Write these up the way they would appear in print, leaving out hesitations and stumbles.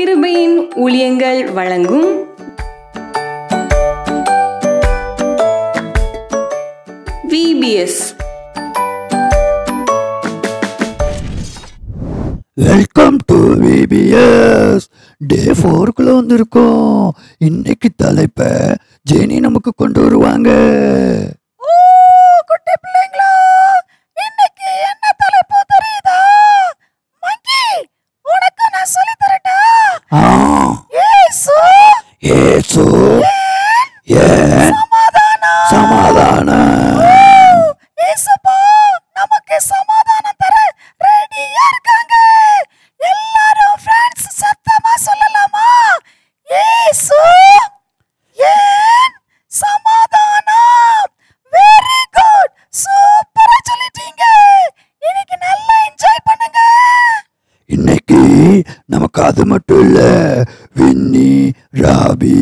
கிருபையின் ஊழியங்கள் வழங்கும் VBS. Welcome to VBS. டே 4 வந்திருக்கோம். இன்னைக்கு தலைப்பை ஜெனி நமக்கு கொண்டு வருவாங்க. குட்டி பிள்ளைங்களா, இன்னைக்கு என்ன தலைப்பு தெரியுதா? மங்கி, உனக்கு நான் சொல்லி தரட்டா? இயேசு ஏன் சமாதானம். இயேசுப்பா நமக்கு சமாதானம் தர ரெடியா இருக்காங்க. எல்லாரும் ஃப்ரெண்ட்ஸ் சத்தமா சொல்லலாமா? இயேசு ஏன் சமாதானம். வெரி குட், சூப்பரா சொல்லிட்டீங்க. இன்னைக்கு நல்லா என்ஜாய் பண்ணுங்க. இன்னைக்கு நமக்கு அது மட்டும் இல்ல, வின்னி ராபி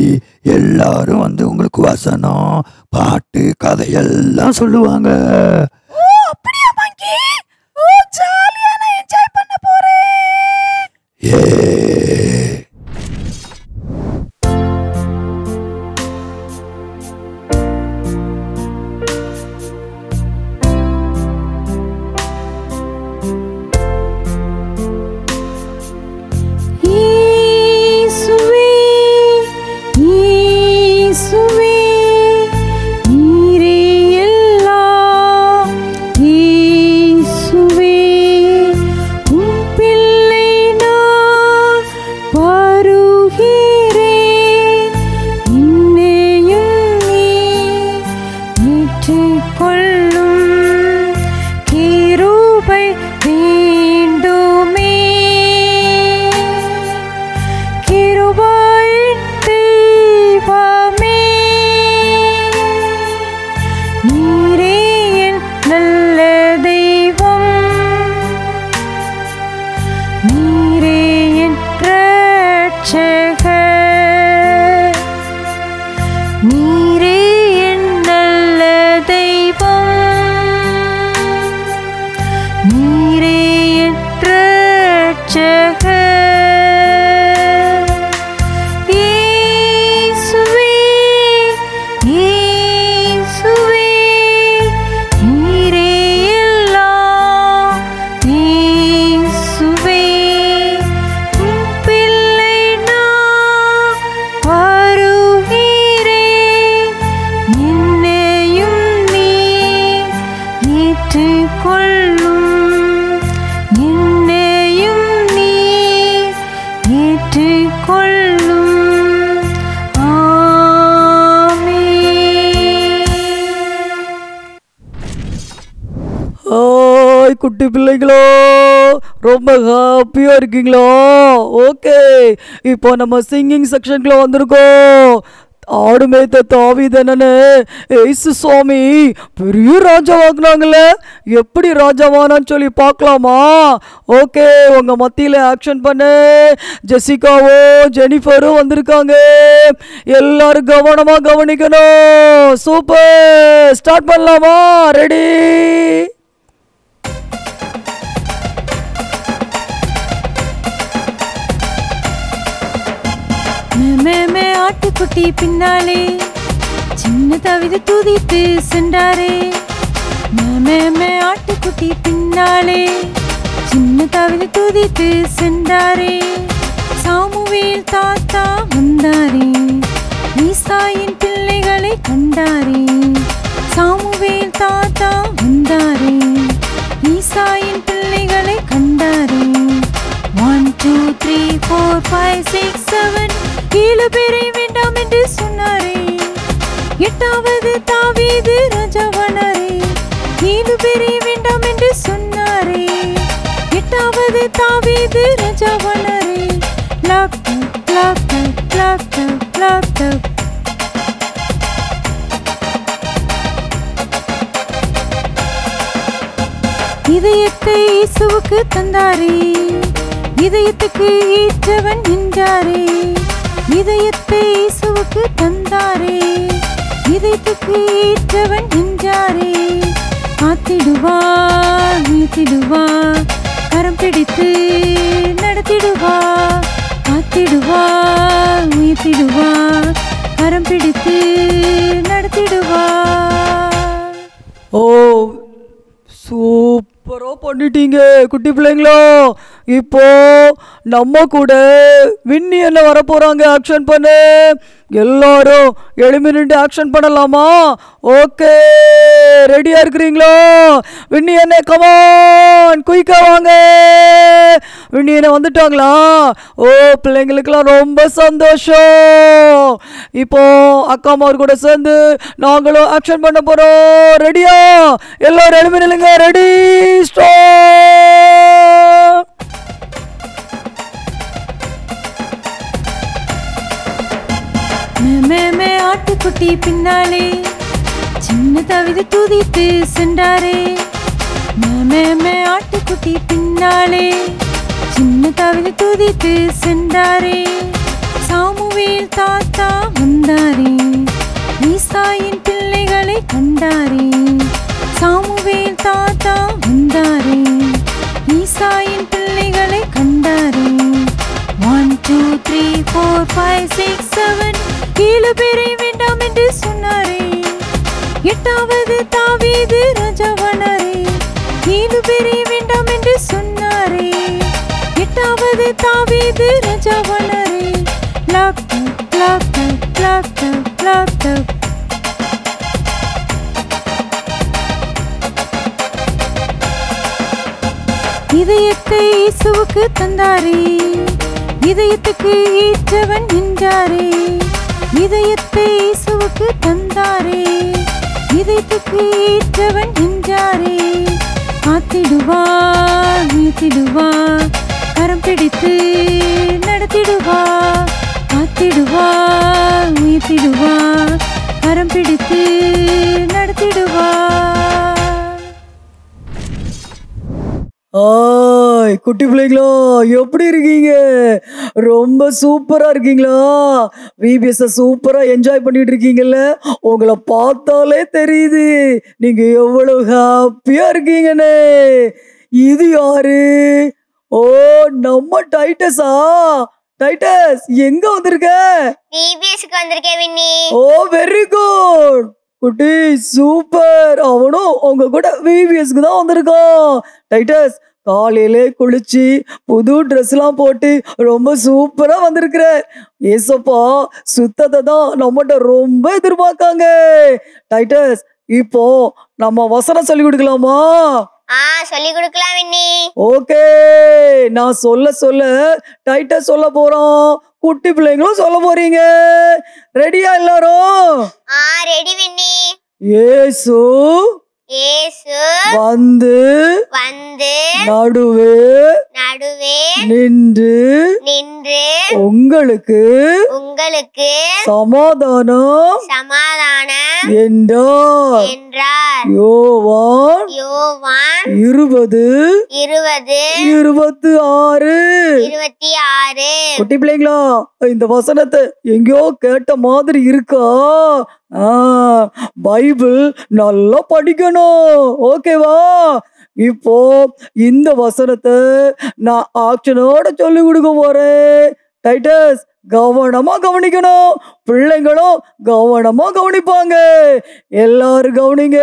எல்லாரும் வந்து உங்களுக்கு வசனம், பாட்டு, கதையெல்லாம் சொல்லுவாங்க. ஓ அப்படியா மங்கி? ஓ ஜாலியா நான் என்ஜாய் பண்ண போறேன். ஏ குட்டி பிள்ளைங்களோ, ரொம்ப ஹாப்பியா இருக்கீங்களா? ஓகே, இப்போ நம்ம சிங்கிங் செக்ஷன்ல வந்திருக்கோம். ஆடு மேய்த்த தாவீதனே ஏசு சுவாமி பெரிய ராஜாவாக்குனாங்களே, எப்படி ராஜாவானான்னு சொல்லி பார்க்கலாமா? ஓகே, உங்க மத்தியில ஆக்ஷன் பண்ணு. ஜெசிகாவோ ஜெனிஃபரும் வந்திருக்காங்க. எல்லாரும் கவனமா கவனிக்கணும். சூப்பர், ஸ்டார்ட் பண்ணலாமா? ரெடி? ஆட்டுக்குட்டி பின்னாலே சின்ன தவிது துதித்து சென்றாரே. ஆட்டுக்குட்டி பின்னாலே சின்ன தவிது துதித்து சென்றாரே. சாமுவேல் தாத்தா வந்தாரே, ஈசாயின் பிள்ளைகளை கண்டாரே. சாமுவேல் தாத்தா வந்தாரே, ஈசாயின் பிள்ளைகளை கண்டாரே. 1 2 3 4 5 6 7 7 பேரை வேண்டாம் என்று சொன்னாரே. 8வது தாவீது ராஜாவானாரே. 7 பேரை வேண்டாம் என்று சொன்னாரே. 8வது தாவீது ராஜாவானாரே. Laptop laptop laptop laptop. இதயத்தை இயேசுவுக்கு தந்தாரே, இதயத்துக்கு ஏற்றவன் என்றாரே. இதயத்தை இயேசுவுக்கு தந்தாரே, இதயத்துக்கு ஏற்றவன் என்றாரே. காத்திடுவார் நீத்திடுவார், கரம் பிடித்து நடத்திடுவார். காத்திடு சூப்பரா பண்ணிட்டீங்க குட்டி பிள்ளைங்களா. இப்போ நம்ம கூட வின்னி என்ன வர போறாங்க ஆக்ஷன் பண்ணு. எல்லாரும் எழுமி நின்று ஆக்ஷன் பண்ணலாமா? ஓகே, ரெடியா இருக்கிறீங்களா? வின்னி என்ன கமான் குயிக்கா வாங்க. வின்னி என்ன வந்துட்டாங்களா? ஓ, பிள்ளைங்களுக்கெல்லாம் ரொம்ப சந்தோஷம். இப்போ அக்கா அம்மாவர் கூட சேர்ந்து நாங்களும் ஆக்ஷன் பண்ண போறோம். ரெடியா? எல்லாரும் எழுமி நில்லுங்க. Ready, start. மே ஆட்டுக்குட்டி பின்னாலே சின்ன தவிது துதித்து சென்றாரே. மே ஆட்டுக்குட்டி பின்னாலே சின்ன தவிது துதித்து சென்றாரே. சாமுவேல் தாத்தா வந்தாரே, ஈசாயின் பிள்ளைகளை கண்டாரே. சாமுவேல் தாத்தா வந்தாரே, ஈசாயின் பிள்ளைகளை கண்டாரே. 1 2 3 4 5 6 7 7 பேரை வேண்டாம் என்று சொன்னாரே. 8வது தாவீது ராஜாவானாரே. 7 பேரை வேண்டாம் என்று சொன்னாரே. 8வது தாவீது ராஜாவானாரே. Laptop laptop laptop laptop. இதயத்தை இயேசுவுக்கு தந்தாரே, இதயத்துக்கு ஈற்றவன் நின்றாரே. இதயத்தை இயேசுவுக்கு தந்தாரே, இதயத்துக்கு ஈற்றவன் நின்றாரே. காத்திடுவார் நீத்திடுவார், கரம் பிடித்து நடத்திடுவார். காத்திடுவார் நீத்திடுவார், கரம் பிடித்து நடத்திடுவார். ஆய் குட்டி பிள்ளைங்களா, எப்படி இருக்கீங்க? ரொம்ப சூப்பரா இருக்கீங்களா? விபிஎஸ் சூப்பரா என்ஜாய் பண்ணிட்டு இருக்கீங்கல்ல? உங்களை பார்த்தாலே தெரியுது நீங்க எவ்வளவு ஹாப்பியா இருக்கீங்கன்னு. இது யாரு? ஓ, நம்ம டைட்டஸா? டைட்டஸ் எங்க வந்திருக்க? விபிஎஸ்க்கு வந்திருக்கேன் வின்னி. ஓ, வெரி குட் குட்டி, சூப்பர். அவனும் உங்க கூட விபிஎஸ்க்கு தான் வந்திருக்கான். டைட்டஸ், காலையிலே குளிச்சு புது ட்ரெஸ் எல்லாம் போட்டு ரொம்ப சூப்பரா வந்திருக்கிற. ஏசப்பா சுத்தத்தை தான் நம்மகிட்ட ரொம்ப எதிர்பார்க்காங்க. டைட்டஸ், இப்போ நம்ம வசனம் சொல்லி கொடுக்கலாமா? சொல்லி கொடுக்கலாம் வின்னி. ஓகே, நான் சொல்ல சொல்ல டைட்டஸ் சொல்ல போறோம், குட்டி பிள்ளைங்களும் சொல்ல போறீங்க. ரெடியா எல்லாரும்? ரெடி வின்னி. இயேசு வந்து நடுவே நின்று உங்களுக்கு சமாதானம் என்றார். யோவான் 20:26. குட்டி பிள்ளைங்களா, இந்த வசனத்தை எங்கேயோ கேட்ட மாதிரி இருக்கா? பைபிள் நல்லா படிக்கணும், ஓகேவா? இப்போ இந்த வசனத்தை நான் ஆக்ஷனோட சொல்லி கொடுக்க போறேன். டைட்டஸ், கவனமா கவனிக்கணும். பிள்ளைங்களும் கவனமா கவனிப்பாங்க. எல்லாரும் கவனிங்க.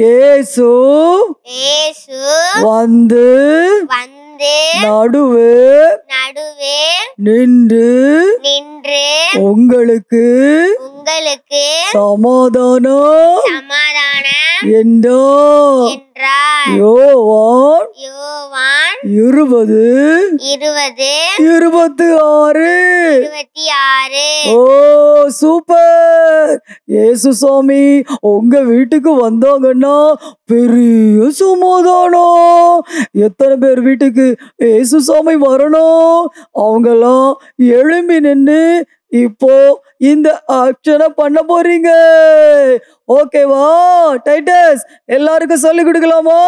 இயேசு வந்து நடுவே நின்று உங்களுக்கு சமாதானம் என்றார். யோவான் 20:26. ஓ, சூப்பர். இயேசு சாமி உங்க வீட்டுக்கு வந்தாங்கன்னா பெரிய சமாதானம். எத்தனை பேர் வீட்டுக்கு இயேசு சாமி வரணும்? அவங்கெல்லாம் எழும்பி நின்று இப்போ இந்த ஆக்ஷனை பண்ண போறீங்க, ஓகேவா? டைட்டஸ், எல்லாருக்கும் சொல்லி கொடுக்கலாமா?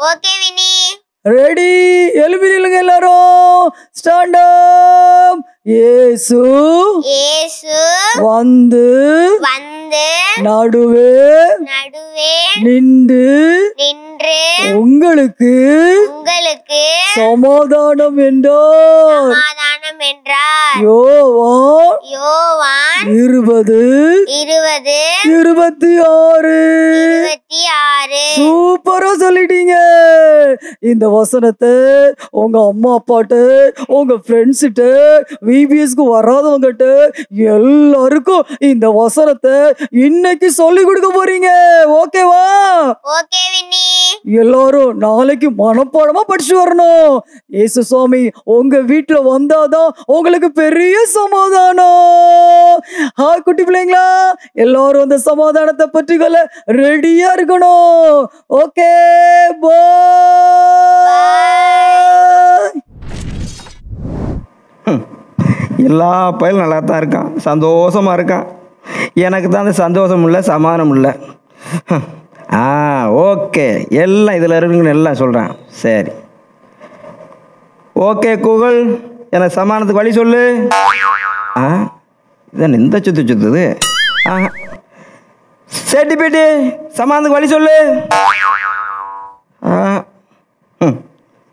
ஓகே வினி. ரெடி? எழுப்பி நில்லுங்க எல்லாரும். Stand up. இயேசு வந்து நடுவே நின்று உங்களுக்கு சமாதானம் என்றார். யோவான் 20:26. தருவாரு. சூப்பரா சொல்லிட்டீங்க. இந்த வசனத்தை உங்க அம்மா அப்பாட்ட, உங்க ஃப்ரெண்ட்ஸ்கிட்ட, விபிஎஸ்க்கு வராதவங்கிட்ட எல்லாருக்கும் இந்த வசனத்தை இன்னைக்கு சொல்லி கொடுக்க போறீங்க. ஓகேவா? ஓகே வின்னி. எல்லாரும் நாளைக்கு மனப்பாடமா படிச்சு வரணும். இயேசு சுவாமி உங்க வீட்டுல வந்தாதான் உங்களுக்கு பெரிய சமாதானம். குட்டி பிள்ளைங்களா, எல்லாரும் அந்த சமாதானத்தை பற்றிக்கொள்ள ரெடியா இருக்கணும். ஓகே, பாய். எல்லா பயிலும் நல்லா தான் இருக்கான், சந்தோஷமாக இருக்கான். எனக்கு தான் அந்த சந்தோஷம் இல்லை, சமாதானம் இல்லை. ஓகே, எல்லாம் இதில் இருக்குன்னு எல்லாம் சொல்கிறேன். சரி, ஓகே கூகுள், எனக்கு சமாதானத்துக்கு வழி சொல்லு. இதான் இந்த சுத்துது. சரி பேட்டி, சமாதானத்துக்கு வழி சொல்லு.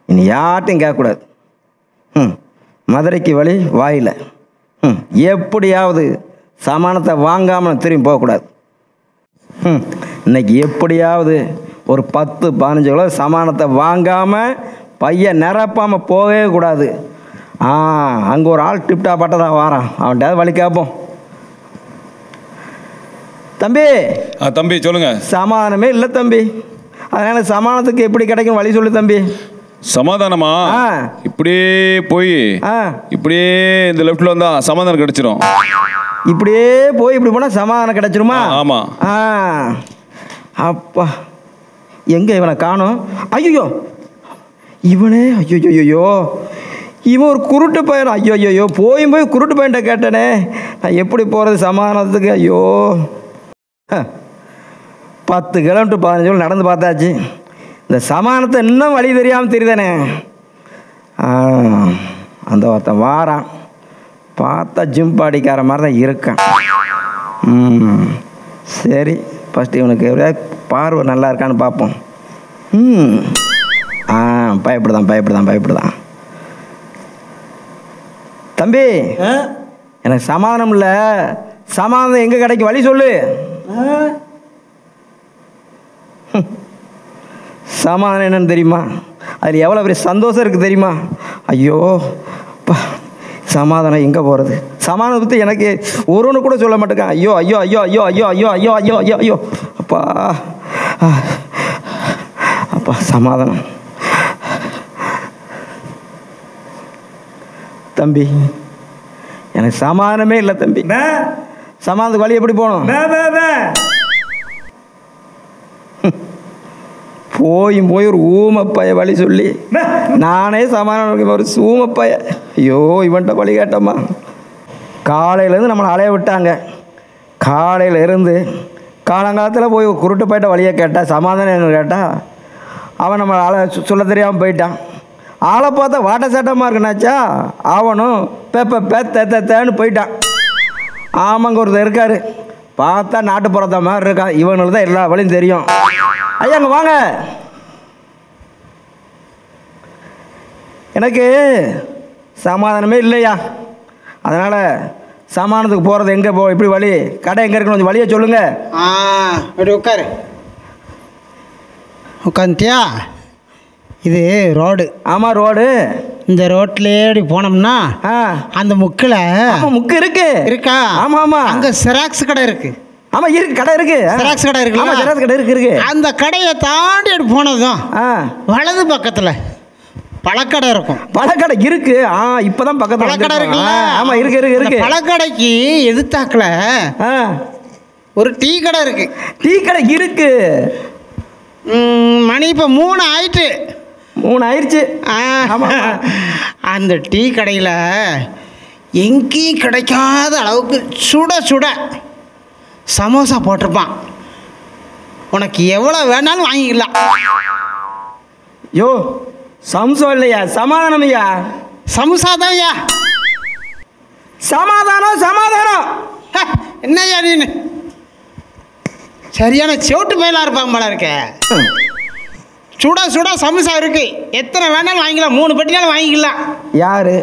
இனி யார்ட்டையும் கேட்கக்கூடாது. மதுரைக்கு வழி வாயில். எப்படியாவது சமானத்தை வாங்காமல் திரும்பி போகக்கூடாது. இன்னைக்கு எப்படியாவது ஒரு 10-15 கிலோ சமானத்தை வாங்காமல் பையன் நிரப்பாமல் போகவே கூடாது. அங்கே ஒரு ஆள் டிப்டா பட்டதான் வாரான், அவன்கிட்ட வழி கேட்போம். தம்பி. தம்பி சொல்லுங்க. சமாதானமே இல்லை தம்பி, அதனால சமாதானத்துக்கு எப்படி கிடைக்கும் வழி சொல்லு தம்பி. சமாதானமா? இப்படியே போய் இப்படியே இந்த லெஃப்ட்ல வந்தா சமாதானம் கிடைச்சிரும். இப்படியே போய் இப்படி போனா சமாதானம் கிடைச்சிருமா? ஆமா. அப்பா, எங்க இவனை காணோம்? ஐயோ இவனே, ஐயோ இவன் ஒரு குருட்டு பையன். ஐயோ போய் குருட்டு பையன்ட்ட கேட்டனே, நான் எப்படி போகிறது சமாதானத்துக்கு? ஐயோ 10 கிலோமீட்டர் 15 கிலோ நடந்து பார்த்தாச்சு. இந்த சமாதானத்தை இன்னும் வழி தெரியாமல் தெரியுதானே. அந்த ஒருத்தன் வாரான், பார்த்தா ஜிம் பாடிக்கார மாதிரி தான் இருக்கான். சரி, ஃபஸ்ட்டு இவனுக்கு எப்படியாவது பார்வை நல்லா இருக்கான்னு பார்ப்போம். பயப்படுதான். தம்பி, எனக்கு சமாதானம் இல்லை, சமாதானம் எங்கே கிடைக்கும் வழி சொல்லு. சமாதானம் என்னன்னு தெரியுமா? அதில் எவ்வளோ பெரிய சந்தோஷம் இருக்குது தெரியுமா? ஐயோ சமாதானம் எங்கே போகிறது? சமாதானம் பற்றி எனக்கு ஒருவனு கூட சொல்ல மாட்டேங்க. ஐயோ அப்பா சமாதானம். தம்பி, எனக்கு சமாதானமே இல்லை தம்பி. சமாதானத்துக்கு வழி எப்படி போகணும்? போய் ஒரு ஊமப்பைய வழி சொல்லி நானே சமாதானம் ஒரு ஊமப்பைய. ஐயோ இவன்ட்ட வழி கேட்டம்மா. காலையிலேருந்து நம்மளை அலைய விட்டாங்க. காலையிலேருந்து காலங்காலத்தில் போய் குருட்டு போயிட்ட வழியை கேட்டால் சமாதானம் என்ன கேட்டால் அவன் நம்மளை சொல்ல தெரியாமல் போயிட்டான். ஆளை பார்த்தா வாட்ட சட்டமாக இருக்குனாச்சா, அவனும் தேன்னு போயிட்டான். ஆமாங்க, ஒருத்தர் இருக்கார், பார்த்தா நாட்டுப்புறத்த மாதிரி இருக்கான். இவனுக்கு தான் எல்லா வழியும் தெரியும். ஐயா அங்கே வாங்க. எனக்கு சமாதானமே இல்லையா, அதனால் சமாதானத்துக்கு போகிறது எங்கே எப்படி வழி, கடை எங்கே இருக்குன்னு கொஞ்சம் வழியை சொல்லுங்கள். அப்படி உட்காந்துட்டியா? இது ரோடு. ஆமாம் ரோடு. இந்த ரோட்லேயே அப்படி போனோம்னா அந்த முக்கில் முக்கு இருக்கா? ஆமாம். அங்கே செராக்ஸ் கடை இருக்குது. ஆமாம் இருக்கு, கடை இருக்கு, செராக்ஸ் கடை இருக்கு. ஆமாம் செராக்ஸ் கடை இருக்கு. அந்த கடையை தாண்டி அப்படி போனதும் வலது பக்கத்தில் பழக்கடை இருக்கும். பழக்கடை இருக்கு. இப்போதான் பக்கத்தில் பழக்கடை இருக்குல்ல? ஆமாம் இருக்கு. பழக்கடைக்கு எதிர்த்தாக்கில் ஒரு டீ கடை இருக்கு. டீ கடை இருக்கு. மணி இப்போ 3 ஆயிடுச்சு. அந்த டீ கடையில் எங்கேயும் கிடைக்காத அளவுக்கு சுட சுட சமோசா போட்டிருப்பான். உனக்கு எவ்வளோ வேணாலும் வாங்கிக்கலாம். யோ சம்சா இல்லையா, சமாதானம் ஐயா. சமோசா தான் ஐயா. சமாதானம் என்னய்யா நீ சரியான செவிட்டு பயிலாக இருப்பாங்க போல இருக்க. சுட சமோசா இருக்கு, எத்தனை வேணாலும் வாங்கிக்கலாம். 3 பெட்டினாலும் வாங்கிக்கலாம். யாரு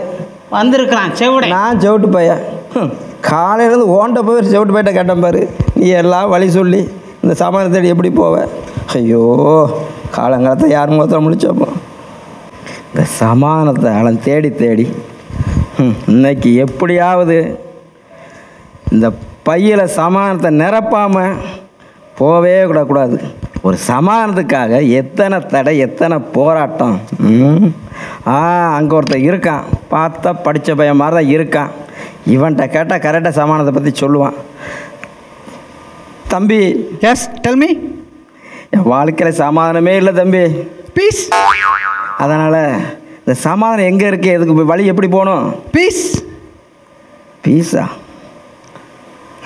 வந்திருக்கிறான்? செவிட. நான் செவிட்டு பையன். காலையிலேருந்து ஓண்ட போய் செவிட்டு போயிட்ட கேட்டேன் பாரு. நீ எல்லாம் வழி சொல்லி இந்த சமாதானத்தை எப்படி போவ? ஐயோ, காலங்காலத்தை யார் முகத்தில் முடிச்சப்போ இந்த சமாதானத்தை அவன் தேடி தேடி இன்னைக்கு எப்படியாவது இந்த பையில் சமாதானத்தை நிரப்பாமல் போவே கூடாது. ஒரு சமாதானத்துக்காக எத்தனை தடை, எத்தனை போராட்டம். அங்கே ஒருத்தன் இருக்கான், பார்த்தா படித்த பையன் மாதிரி தான் இருக்கான். இவன்கிட்ட கேட்டால் கரெக்டாக சமாதானத்தை பற்றி சொல்லுவான். தம்பி, எஸ் டெல் மீ. என் வாழ்க்கையில் சமாதானமே இல்லை தம்பி, பீஸ். அதனால் இந்த சமாதானம் எங்கே இருக்குது, எதுக்கு வழி எப்படி போகணும்? பீஸ். பீஸா?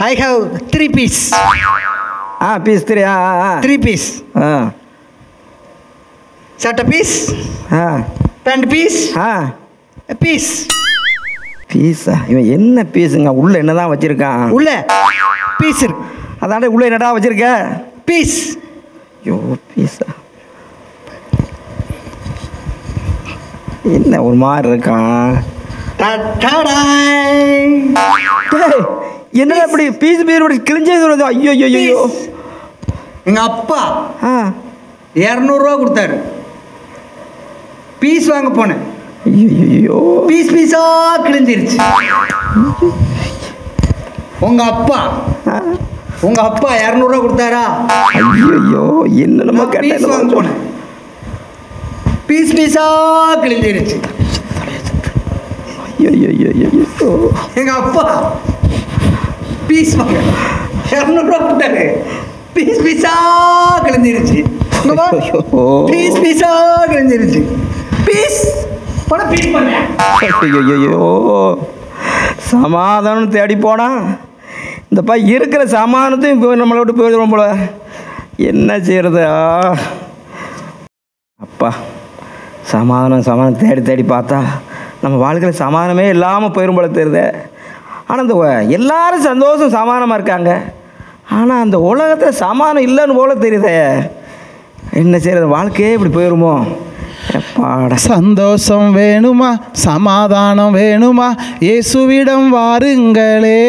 I have 3 piece. Piece 3. 3 piece. சட்டை பீஸ், பேண்ட் பீஸ், பீஸ். பீஸா? இவன் என்ன பீஸுங்க? உள்ள என்னதான் வச்சிருக்கான்? உள்ள பீஸ் இருக்கு. அதாண்ட உள்ள என்னடா வச்சிருக்க? பீஸ். ஐயோ, பீஸா என்ன ஒரு மாதிரி இருக்கான்? என்ன அப்படி பீஸ் பீஸ் கிழிஞ்சே சொல்றது? ஐயோ ஐயோ ஐயோ, எங்கள் அப்பா 200 ரூபா கொடுத்தாரு, பீஸ் வாங்க போனேன். ஐயோ, பீஸ் பீஸா கிழிஞ்சிருச்சு. உங்க அப்பா 200 ரூபா கொடுத்தாரா? ஐயோ, என்ன பீஸ் வாங்க போனேன், பீஸ் பீஸா கிழிஞ்சிருச்சு. எங்க அப்பா பீஸ் வாங்க 200 ரூபா கொடுத்தாரு, பீஸ் பீஸா கிழிஞ்சிருச்சு. பீஸ் பீஸா கிழிஞ்சிருச்சு. பீஸ் பணம் பீஸ் பண்ண. ஐயோ, சமாதானம் தேடி போனா இந்த இருக்கிற சமாதானத்தையும் இப்போ நம்மளை விட்டு போயிடுவோம் போல. என்ன செய்யறது? அப்பா, சமாதானம் தேடி தேடி பார்த்தா நம்ம வாழ்க்கையில் சமாதானமே இல்லாமல் போயிடும் போல தெரியுது. ஆனால் இந்த எல்லாரும் சந்தோஷம் சமாதானமாக இருக்காங்க, ஆனால் அந்த உலகத்தில் சமாதானம் இல்லைன்னு போல தெரியுதே. என்ன செய்யறது? வாழ்க்கையே இப்படி போயிடுமோ? சந்தோஷம் வேணுமா, சமாதானம் வேணுமா, இயேசுவிடம் வாருங்களே.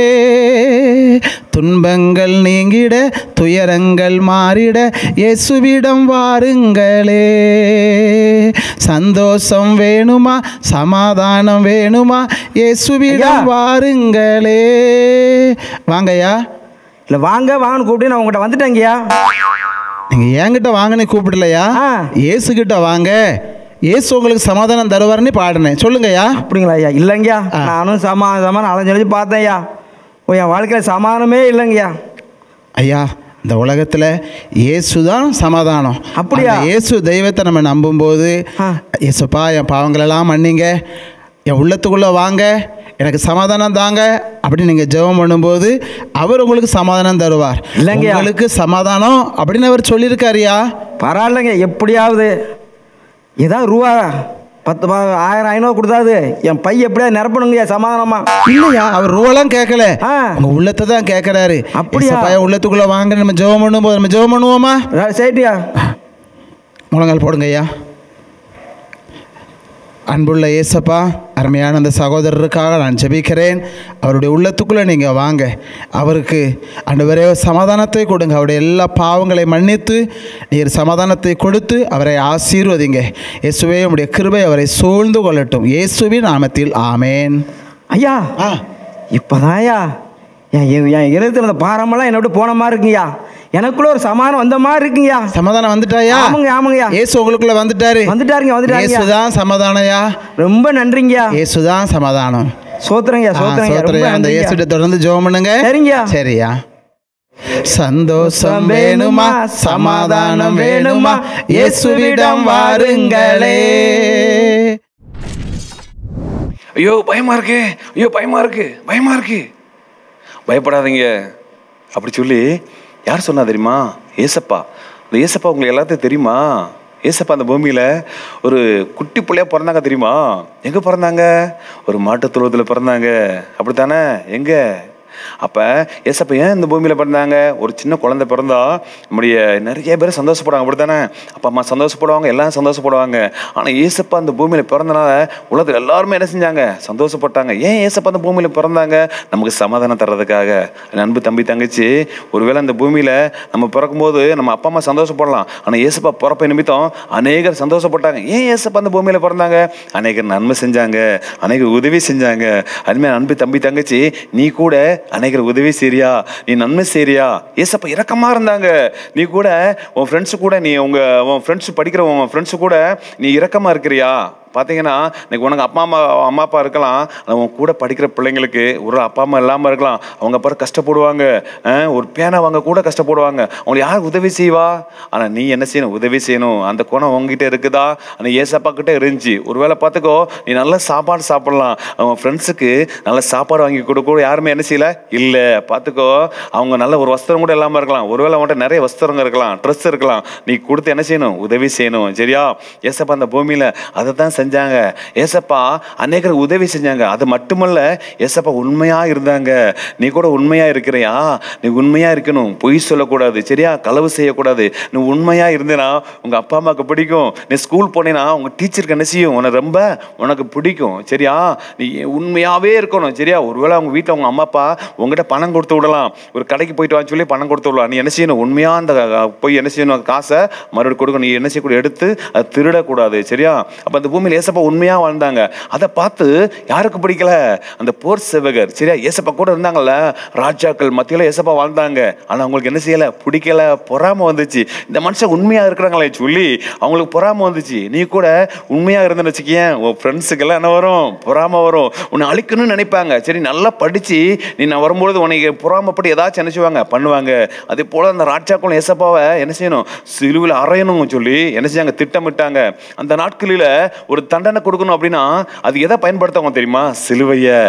துன்பங்கள் நீங்கிட, துயரங்கள் மாறிட, இயேசுவிடம் வாருங்களே. சந்தோஷம் வேணுமா, சமாதானம் வேணுமா, இயேசுவிடம் வாருங்களே. வாங்கய்யா. இல்லை, வாங்கன்னு கூப்பிட்டு நான் உங்கள்கிட்ட வந்துட்டேங்கய்யா. நீங்கள் என்கிட்ட வாங்கன்னு கூப்பிடலையா, ஏசுகிட்ட வாங்க, ஏசு உங்களுக்கு சமாதானம் தருவார்னு பாடினேன். சொல்லுங்கய்யா. அப்படிங்களா ஐயா? இல்லைங்கய்யா, நானும் சமாதானம் அலைஞ்சு பார்த்தேன்யா. என் வாழ்க்கையில் சமாதானமே இல்லைங்கய்யா. ஐயா, இந்த உலகத்தில் இயேசு தான் சமாதானம். அப்படியா? இயேசு தெய்வத்தை நம்ம நம்பும்போது, இயேசுப்பா என் பாவங்களெல்லாம் மன்னிங்க, என் உள்ளத்துக்குள்ளே வாங்க, எனக்கு சமாதானம் தாங்க அப்படின்னு நீங்கள் ஜெபம் பண்ணும்போது அவர் உங்களுக்கு சமாதானம் தருவார். இல்லைங்க, உங்களுக்கு சமாதானம் அப்படின்னு அவர் சொல்லியிருக்காருயா. பரவாயில்லைங்க, எப்படியாவது ஏதாவது ரூபா 10 1000 500 கொடுத்தாது என் பையன் எப்படியாவது நிரப்பணுங்கய்யா சமாதானமா. இல்லையா, அவர் ரூபாலாம் கேட்கல, உங்க உள்ளத்தை தான் கேட்கறாரு. அப்படியா? பையன் உள்ளத்துக்குள்ளே வாங்க, நம்ம ஜெபம் பண்ணும்போது நம்ம ஜெபம் பண்ணுவோமா? சரியா, முழங்கால் போடுங்க ஐயா. அன்புள்ள ஏசப்பா, அருமையான அந்த சகோதரருக்காக நான் ஜெபிக்கிறேன். அவருடைய உள்ளத்துக்குள்ளே நீங்கள் வாங்க, அவருக்கு ஆண்டவரே சமாதானத்தை கொடுங்க, அவருடைய எல்லா பாவங்களை மன்னித்து நீர் சமாதானத்தை கொடுத்து அவரை ஆசீர்வதிங்க. இயேசுவே, உடைய கிருபை அவரை சூழ்ந்து கொள்ளட்டும், இயேசுவின் நாமத்தில் ஆமேன். ஐயா, இப்போதான்யா என் இருதயத்தில் அந்த பாரமெல்லாம் என்னை விட்டு போன மாதிரி இருக்குங்கய்யா. எனக்குள்ள ஒரு சமாதானம் வந்த மாதிரி இருக்குங்கய்யா. சமாதானம் வந்துட்டாயா? ஆமாங்கய்யா. இயேசு உங்களுக்குள்ள வந்துட்டாருங்க. இயேசுதான் சமாதானம்யா. ரொம்ப நன்றிங்கய்யா. இயேசுதான் சமாதானம். சோத்திரங்கய்யா, சோத்திரங்கய்யா. அந்த இயேசுகிட்ட தொடர்ந்து ஜெபம் பண்ணுங்க. சரிங்கய்யா. சரியா. சந்தோஷம் வேணுமா, சமாதானம் வேணுமா, இயேசுவிடம் வாருங்களே. ஐயோ பயமா இருக்கு, ஐயோ பயமா இருக்கு. பயப்படாதீங்க அப்படி சொல்லி யார் சொன்னா தெரியுமா? ஏசப்பா. அந்த ஏசப்பா உங்களுக்கு எல்லாத்தையும் தெரியுமா? ஏசப்பா அந்த பூமியில் ஒரு குட்டி பிள்ளையா பிறந்தாங்க தெரியுமா? எங்கே பிறந்தாங்க? ஒரு மாட்டுத் தொழுவத்தில் பிறந்தாங்க. அப்படித்தானே? எங்கே? அப்போ ஏசப்பா ஏன் இந்த பூமியில் பிறந்தாங்க? ஒரு சின்ன குழந்தை பிறந்தா நம்முடைய நிறைய பேர் சந்தோஷப்படுவாங்க, அப்படி தானே? அப்பா அம்மா சந்தோஷப்படுவாங்க, எல்லாம் சந்தோஷப்படுவாங்க. ஆனால் ஏசப்பா அந்த பூமியில் பிறந்தனால உலகத்தில் எல்லாருமே என்ன செஞ்சாங்க? சந்தோஷப்பட்டாங்க. ஏன் ஏசப்பா அந்த பூமியில் பிறந்தாங்க? நமக்கு சமாதானம் தர்றதுக்காக. அன்பு தம்பி தங்கச்சி, ஒருவேளை அந்த பூமியில் நம்ம பிறக்கும்போது நம்ம அப்பா அம்மா சந்தோஷப்படலாம், ஆனால் ஏசப்பா பிறப்பை நிமித்தம் அநேகர் சந்தோஷப்பட்டாங்க. ஏன் ஏசப்பா அந்த பூமியில் பிறந்தாங்க? அநேகர் நன்மை செஞ்சாங்க, அநேகர் உதவி செஞ்சாங்க. அதுமாதிரி அன்பு தம்பி தங்கச்சி, நீ கூட அநேகர் உதவி செய்றியா? நீ நன்மை செய்றியா? ஏசப்பா இரக்கமா இருந்தாங்க. நீ கூட உன் ஃப்ரெண்ட்ஸு கூட, நீ உன் ஃப்ரெண்ட்ஸ் படிக்கிற உன் ஃப்ரெண்ட்ஸு கூட நீ இரக்கமா இருக்கிறியா? பார்த்தீங்கன்னா இன்னைக்கு உனக்கு அம்மா அப்பா இருக்கலாம், அவங்க கூட படிக்கிற பிள்ளைங்களுக்கு ஒரு அப்பா அம்மா இல்லாமல் இருக்கலாம். அவங்க அப்புறம் கஷ்டப்படுவாங்க, ஒரு பேனா வாங்க கூட கஷ்டப்படுவாங்க. அவங்களுக்கு யார் உதவி செய்வா? ஆனால் நீ என்ன செய்யணும்? உதவி செய்யணும். அந்த குணம் உங்ககிட்ட இருக்குதா? அந்த ஏசப்பா கிட்ட இருந்துச்சு. ஒருவேளை பார்த்துக்கோ, நீ நல்ல சாப்பாடு சாப்பிடலாம், அவங்க ஃப்ரெண்ட்ஸுக்கு நல்ல சாப்பாடு வாங்கி கொடுக்க யாருமே என்ன செய்யல? இல்லை. பார்த்துக்கோ, அவங்க நல்ல ஒரு வஸ்திரம் கூட இல்லாமல் இருக்கலாம். ஒருவேளை அவங்கள்ட்ட நிறைய வஸ்திரங்கள் இருக்கலாம், ட்ரெஸ் இருக்கலாம். நீ கொடுத்து என்ன செய்யணும்? உதவி செய்யணும். சரியா? ஏசப்பா அந்த பூமியில் அதை தான் செஞ்சாங்க. ஏசப்பா அநேகர் உதவி செஞ்சாங்க. அது மட்டுமல்ல, ஏசப்பா உண்மையா இருந்தாங்க. நீ கூட உண்மையா இருக்கிறியா? நீ உண்மையா இருக்கணும், பொய் சொல்லக்கூடாது. சரியா? களவு செய்யக்கூடாது. நீ உண்மையா இருந்தேனா உங்க அப்பா அம்மாவுக்கு பிடிக்கும். நீ ஸ்கூல் போனேன்னா உங்க டீச்சருக்கு என்ன செய்யும்? உனக்கு பிடிக்கும். சரியா? நீ உண்மையாவே இருக்கணும். சரியா? ஒருவேளை அவங்க வீட்டில் உங்க அம்மா அப்பா உங்ககிட்ட பணம் கொடுத்து விடலாம், ஒரு கடைக்கு போயிட்டு வான்னு சொல்லி பணம் கொடுத்து விடலாம். நீ என்ன செய்யணும்? உண்மையா அந்த போய் என்ன செய்யணும்? காசை மறுபடியும் கொடுக்கணும். நீ என்ன செய்யக்கூடாது? எடுத்து அதை திருடக்கூடாது. சரியா? அப்ப அந்த பூமியில் ஏசப்பா உண்மையா வாழ்ந்தாங்க. அதை பார்த்து யாருக்கு பிடிக்கல? அந்த போர் சேவகர். சரியா? ஏசப்பா கூட இருந்தாங்கல்ல, ராஜாக்கள் மத்தியில ஏசப்பா வாழ்ந்தாங்க. ஆனா அவங்களுக்கு என்ன செய்யல? பிடிக்கல, பொறாம வந்துச்சு. இந்த மனுஷன் உண்மையா இருக்கிறாங்களே சொல்லி அவங்களுக்கு பொறாம வந்துச்சு. நீ கூட உண்மையா இருந்தேன்னு வச்சுக்கேன், உன் ஃப்ரெண்ட்ஸுக்கெல்லாம் என்ன வரும்? பொறாம வரும். உன்னை அழிக்கணும்னு நினைப்பாங்க. சரி, நல்லா படிச்சு நீ நான் வரும்பொழுது உனக்கு பொறாமப்பட்டு ஏதாச்சும் நினைச்சுவாங்க, பண்ணுவாங்க. அதே போல அந்த ராஜாக்களும் ஏசப்பாவை என்ன செய்யணும்? சிலுவையில் அறையணும் சொல்லி என்ன செஞ்சாங்க? திட்டமிட்டாங்க. அந்த நாட்களில் ஒரு தண்டனை கொடுக்கணும் அப்படின்னா அது எதை பயன்படுத்துவாங்க தெரியுமா? சிலுவையை.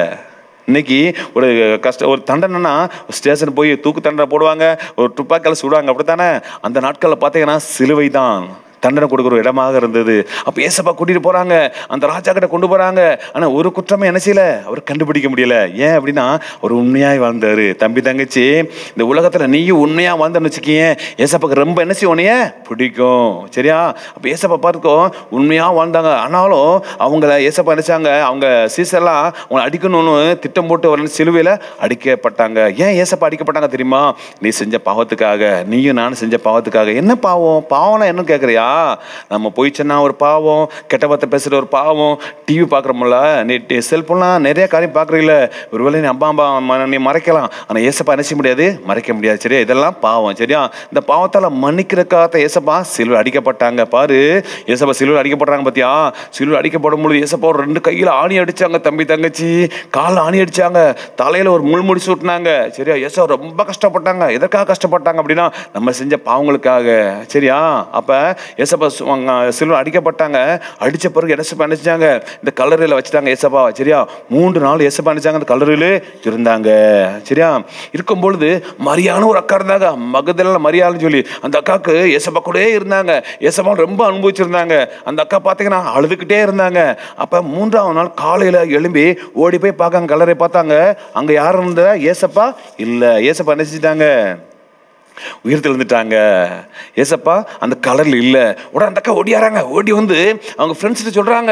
இன்னைக்கு ஒரு தண்டனைனா ஸ்டேஷன் போய் தூக்கு தண்டனை போடுவாங்க, ஒரு துப்பாக்கியால் சுடுவாங்க, அப்படித்தானே? அந்த நாட்களில் பார்த்தீங்கன்னா சிலுவை தான் தண்டனை கொடுக்குற இடமாக இருந்தது. அப்போ ஏசப்பா கூட்டிட்டு போறாங்க, அந்த ராஜா கிட்ட கொண்டு போறாங்க. ஆனா ஒரு குற்றமே என்ன செய்யல? அவர் கண்டுபிடிக்க முடியல. ஏன் அப்படின்னா அவர் உண்மையாய் வாழ்ந்தாரு. தம்பி தங்கச்சி, இந்த உலகத்துல நீயும் உண்மையா வாழ்ந்தன்னு வச்சுக்கீங்க, ஏசப்பாக்கு ரொம்ப என்ன செய்யும்? உன்னைய பிடிக்கும். சரியா? அப்போ ஏசப்பா பார்த்துக்கோ, உண்மையா வாழ்ந்தாங்க. ஆனாலும் அவங்கள ஏசப்பா நினைச்சாங்க, அவங்க சீசர்லாம் அவங்களை அடிக்கணும்னு திட்டம் போட்டு வரணும், சிலுவையில் அடிக்கப்பட்டாங்க. ஏன் ஏசப்பா அடிக்கப்பட்டாங்க தெரியுமா? நீ செஞ்ச பாவத்துக்காக, நீயும் நானும் செஞ்ச பாவத்துக்காக. என்ன பாவம்? பாவம்னா என்ன கேட்குறியா? நம்ம போய் சொன்னா ஒரு பாவம், கெட்ட வார்த்தை பேசுகிற ஒரு பாவம், டிவி பார்க்குறோம்ல, நீ செல்ஃபோன்லாம் நிறைய காரியம் பார்க்குறீங்கள, ஒருவேளை நீ அம்மா நீ மறைக்கலாம், ஆனால் ஏசப்பா என்ன செய்ய முடியாது? மறைக்க முடியாது. சரியா? இதெல்லாம் பாவம். சரியா? இந்த பாவத்தால் மன்னிக்கிறக்காக ஏசப்பா சிலுவை அடிக்கப்பட்டாங்க. பாரு, ஏசப்பா சிலுவை அடிக்கப்படுறாங்க பார்த்தியா? சிலுவை அடிக்கப்படும் பொழுது ஏசப்பா ஒரு 2 கையில் ஆணி அடிச்சாங்க. தம்பி தங்கச்சி, காலில் ஆணி அடிச்சாங்க, தலையில் ஒரு முள்முடி சூட்டினாங்க. சரியா? ஏசப்பா ரொம்ப கஷ்டப்பட்டாங்க. எதற்காக கஷ்டப்பட்டாங்க அப்படின்னா நம்ம செஞ்ச பாவங்களுக்காக. சரியா? அப்போ ஏசப்பா சிலுவை அடிக்கப்பட்டாங்க. அடித்த பிறகு ஏசப்பா நினைச்சாங்க, இந்த கல்லறையில் வச்சுட்டாங்க ஏசப்பா. சரியா? 3 நாள் ஏசப்பா நினைச்சாங்க அந்த கல்லறையில் இருந்தாங்க. சரியா? இருக்கும்பொழுது மரியான்னு ஒரு அக்கா இருந்தாங்க, மகதலேனா மரியான்னு சொல்லி. அந்த அக்காவுக்கு ஏசப்பா கூட இருந்தாங்க. ஏசப்பா ரொம்ப அனுபவிச்சிருந்தாங்க. அந்த அக்கா பார்த்தீங்கன்னா அழுதுகிட்டே இருந்தாங்க. அப்போ 3ஆவது நாள் காலையில் எழும்பி ஓடி போய் பார்க்காங்க, கல்லறை பார்த்தாங்க. அங்கே யார் இருந்த? ஏசப்பா இல்லை. ஏசப்பா நினைச்சிட்டாங்க, உயிர் தெழுந்துட்டாங்க. ஏசப்பா அந்த கலரில் இல்லை. உடனே அந்த அக்கா ஓடியாராங்க. ஓடி வந்து அவங்க ஃப்ரெண்ட்ஸ்கிட்ட சொல்கிறாங்க,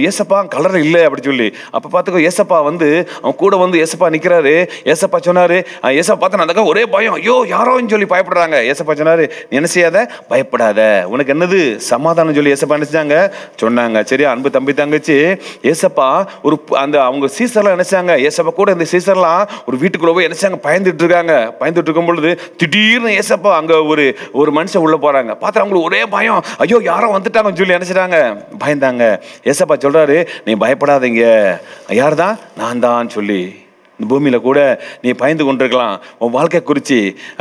ஏசப்பா கலரில் இல்லை அப்படி சொல்லி. அப்போ பார்த்துக்கோ, ஏசப்பா வந்து அவன் கூட வந்து ஏசப்பா நிற்கிறாரு. ஏசப்பா சொன்னார், ஏசப்பா பார்த்தா அந்த அக்கா ஒரே பயம், ஐயோ யாரோன்னு சொல்லி பயப்படுறாங்க. ஏசப்பா சொன்னார், நீ என்ன செய்யாத, பயப்படாத, உனக்கு என்னது சமாதானம் சொல்லி ஏசப்பா நினைச்சாங்க சொன்னாங்க. சரியா? அன்பு தம்பி தங்கச்சி, ஏசப்பா ஒரு அந்த அவங்க சீசர்லாம் நினைச்சாங்க, ஏசப்பா கூட இந்த சீசர்லாம் ஒரு வீட்டுக்குள்ள போய் நினைச்சாங்க, பயந்துட்டு இருக்காங்க. பயந்துட்டு இருக்கும் பொழுது திடீர்னு ஏசப்பா அங்க ஒரு மனுஷன் உள்ள போறாங்க. பார்த்தா அவங்களுக்கு ஒரே பயம், ஐயோ யாரோ வந்துட்டாங்கன்னு சொல்லி நினைச்சிட்டாங்க, பயந்தாங்க. ஏசப்பா சொல்றாரு, நீ பயப்படாதீங்க, யார்தான்? நான் தான் சொல்லி. இந்த பூமியில் கூட நீ பயந்து கொண்டிருக்கலாம். உன் வாழ்க்கை குறித்து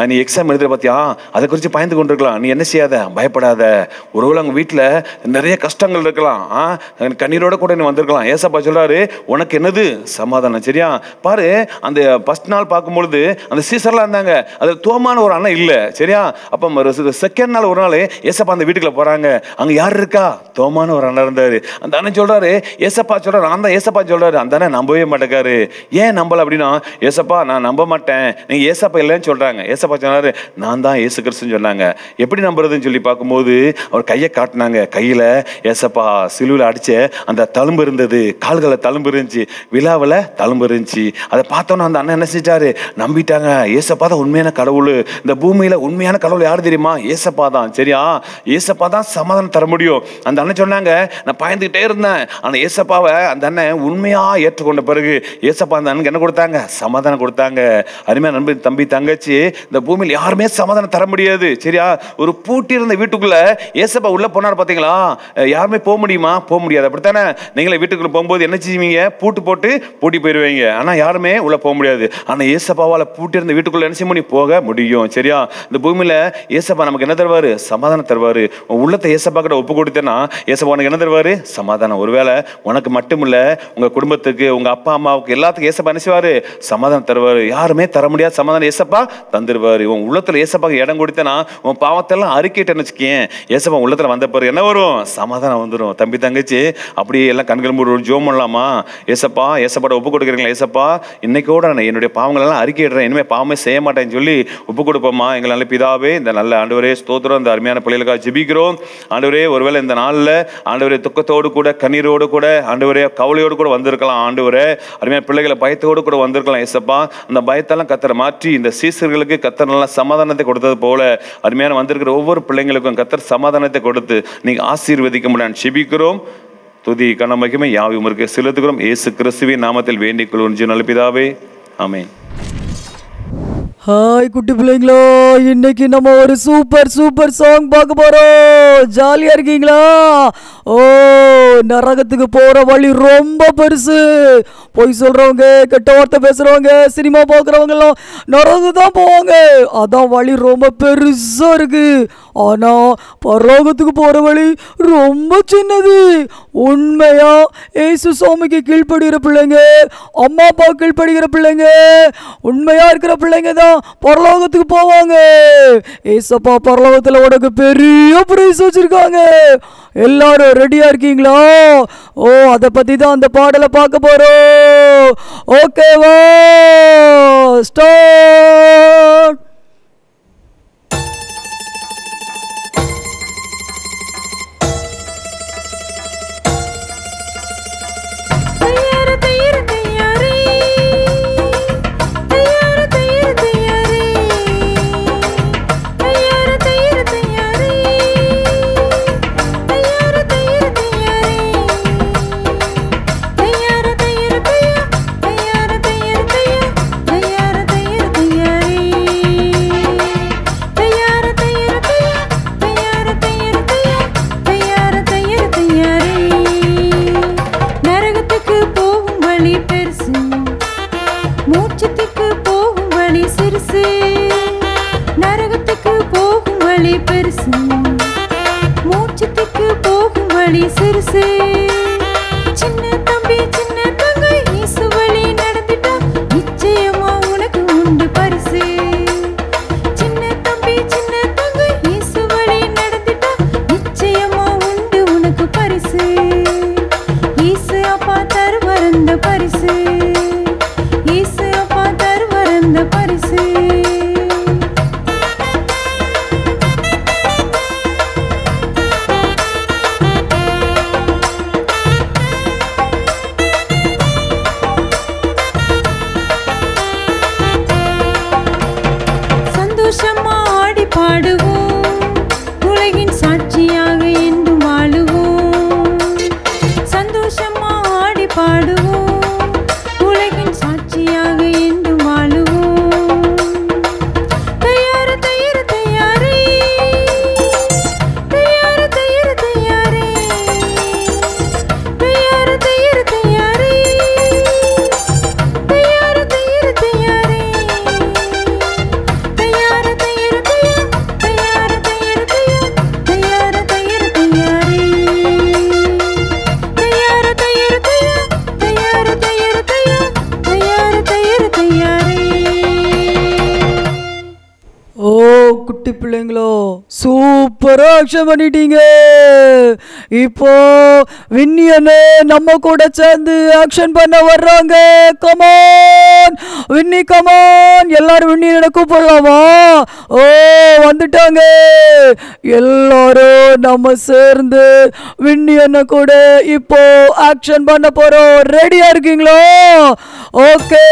நீ எக்ஸாம் எழுதுற பார்த்தியா, அதை குறித்து பயந்து கொண்டிருக்கலாம். நீ என்ன செய்யாத, பயப்படாத. ஒருவேளை உங்கள் வீட்டில் நிறைய கஷ்டங்கள் இருக்கலாம், கண்ணீரோட கூட நீ வந்திருக்கலாம். ஏசப்பா சொல்கிறாரு, உனக்கு என்னது சமாதானம். சரியா? பாரு, அந்த ஃபஸ்ட் நாள் பார்க்கும்பொழுது அந்த சீசர்லாம் இருந்தாங்க, அது தோமான ஒரு அண்ணன் இல்லை. சரியா? அப்போ செகண்ட் நாள் ஒரு நாள் ஏசப்பா அந்த வீட்டுக்குள்ள போகிறாங்க. அங்கே யார் இருக்கா? தோமான ஒரு அண்ணன் இருந்தார். அந்த அண்ணன் சொல்கிறாரு, ஏசப்பா சொல்கிறார், நான் தான். ஏசப்பா சொல்கிறாரு, அந்த அண்ணன் நம்பவே மாட்டேக்காரு. ஏன் நம்பல அப்படின்னா, ஏசப்பா நான் நம்ப மாட்டேன், நீங்கள் ஏசப்பா இல்லைன்னு சொல்கிறாங்க. ஏசப்பா சொன்னார், நான் தான் ஏசு கிறிஸ்துன்னு சொன்னாங்க. எப்படி நம்புறதுன்னு சொல்லி பார்க்கும்போது அவர் கையை காட்டினாங்க. கையில் ஏசப்பா சிலுவையில் அடித்த அந்த தழும்பு இருந்தது, கால்களில் தழும்பு இருந்துச்சு, விழாவில் தழும்பு இருந்துச்சு. அதை பார்த்தோன்னா அந்த அண்ணன் என்ன செஞ்சாரு, நம்பிட்டாங்க. ஏசப்பா தான் உண்மையான கடவுள். இந்த பூமியில் உண்மையான கடவுள் யார் தெரியுமா? ஏசப்பா தான். சரியா? ஏசப்பா தான் சமாதானம் தர முடியும். அந்த அண்ணன் சொன்னாங்க, நான் பயந்துகிட்டே இருந்தேன். அந்த ஏசப்பாவை அந்த அண்ணன் உண்மையாக ஏற்றுக்கொண்ட பிறகு ஏசப்பா அந்த அண்ணனுக்கு என்ன கொடுத்தாங்க? சமாதானம் கொடுத்தாங்க. அருமையான நண்பி, தம்பி, தங்கச்சி, இந்த பூமியில் யாருமே சமாதானம் தர முடியாது. சரியா? ஒரு பூட்டி இருந்த வீட்டுக்குள்ள ஏசப்பா உள்ள போனார் பார்த்தீங்களா? யாருமே போக முடியுமா? போக முடியாது. அப்படித்தானே? நீங்களே வீட்டுக்குள்ள போகும்போது என்ன செய்வீங்க? பூட்டு போட்டு பூட்டி போயிடுவீங்க. ஆனால் யாருமே உள்ள போக முடியாது. ஆனால் ஏசப்பாவால் பூட்டி இருந்த வீட்டுக்குள்ள என்ன செய்ய முடியும்? போக முடியும். சரியா? இந்த பூமியில் ஏசப்பா நமக்கு என்ன தருவார்? சமாதானம் தருவார். உள்ளத்தை ஏசப்பா கிட்ட ஒப்பு கொடுத்தேன்னா ஏசப்பா உனக்கு என்ன தருவார்? சமாதானம். ஒருவேளை உனக்கு மட்டும் இல்லை, உங்கள் குடும்பத்துக்கு, உங்கள் அப்பா அம்மாவுக்கு எல்லாத்துக்கும் ஏசப்பா என்ன செய்வார்? சமாதானம் தருவார். யாருமே தர முடியாத சமாதானம் ஏசப்பா தந்துருவார். உன் உள்ளத்தில் ஏசப்பாக்கு இடம் கொடுத்தேன்னா உன் பாவத்தெல்லாம் அறிக்கைட்டேன்னு வச்சுக்கேன், ஏசப்பா உள்ளத்தில் வந்த பிறகு என்ன வரும்? சமாதானம் வந்துடும். தம்பி, தங்கச்சி, அப்படியே எல்லாம் கண்கள் மூடி ஒரு ஜோம் பண்ணலாமா? ஏசப்பா, ஏசப்பாட்ட ஒப்பு கொடுக்குறீங்களா? ஏசப்பா, இன்னைக்கோட நான் என்னுடைய பாவங்களெல்லாம் அறிக்கையிடுறேன், இனிமேல் பாவமே செய்ய மாட்டேன்னு சொல்லி ஒப்பு கொடுப்போமா? எங்கள் நல்ல பிதாவே, இந்த நல்ல ஆண்டவரே ஸ்தோத்திரம். இந்த அருமையான பிள்ளைகளுக்காக ஜெபிக்கிறோம். ஆண்டவரே, ஒருவேளை இந்த நாளில் ஆண்டவரே துக்கத்தோடு கூட, கண்ணீரோடு கூட, ஆண்டவரே கவலையோடு கூட வந்திருக்கலாம். ஆண்டவரே, அருமையான பிள்ளைகளை பயத்தோடு கூட வந்திருக்கலாம். ஏசப்பா, அந்த பயத்தெல்லாம் கத்தரை மாற்றி இந்த சீசர்களுக்கு கத்தர் நல்ல சமாதானத்தை கொடுத்தது போல அருமையான வந்திருக்கிற ஒவ்வொரு பிள்ளைங்களுக்கும் கத்தர் சமாதானத்தை கொடுத்து நீங்கள் ஆசீர்வதிக்க முடியும் ஜெபிக்கிறோம். துதி கன மகிமை யாவும் இருக்கு செலுத்துகிறோம். இயேசு கிறிஸ்துவின் நாமத்தில் வேண்டிக் கொள்வோம் நல்ல பிதாவே, ஆமென். ஹாய் குட்டி பிள்ளைங்களோ, இன்னைக்கு நம்ம ஒரு சூப்பர் சாங் பார்க்க போறோம். ஜாலியா இருக்கீங்களா? ஓ, நரகத்துக்கு போற வழி ரொம்ப பெருசு. பொய் சொல்றவங்க, கெட்ட வார்த்தை பேசுறவங்க, சினிமா பார்க்குறவங்க எல்லாம் நரகம் தான் போவாங்க. அதான் வழி ரொம்ப பெருசா இருக்கு. ஆனா பரலோகத்துக்கு போற வழி ரொம்ப சின்னது. உண்மையா ஏசு சுவாமிக்கு கீழ்ப்படுகிற பிள்ளைங்க, அம்மா அப்பா கீழ்ப்படுகிற பிள்ளைங்க, உண்மையா இருக்கிற பிள்ளைங்க தான் பரலோகத்துக்கு போவாங்க. ஏசப்பா பரலோகத்துல உனக்கு பெரிய பிரைஸ் வச்சிருக்காங்க. எல்லாரும் ரெடியா இருக்கீங்களா? ஓ, அதை பத்தி தான் அந்த பாடலை பார்க்க போறோம். ஓகேவா? ஸ்டார்ட். சூப்பராக ஆக்ஷன் பண்ணிட்டீங்க. இப்போ வின்னியனே நம்ம கூட சேர்ந்து ஆக்ஷன் பண்ண வர்றாங்க. Come on Winnie, come on. எல்லாரும் வின்னியனை கூப்பிடலாமா? ஓ வந்துட்டாங்க. எல்லாரும் நம்ம சேர்ந்து வின்னியனை கூட இப்போ ஆக்ஷன் பண்ண போறோம். ரெடியா இருக்கீங்களா? ஓகே.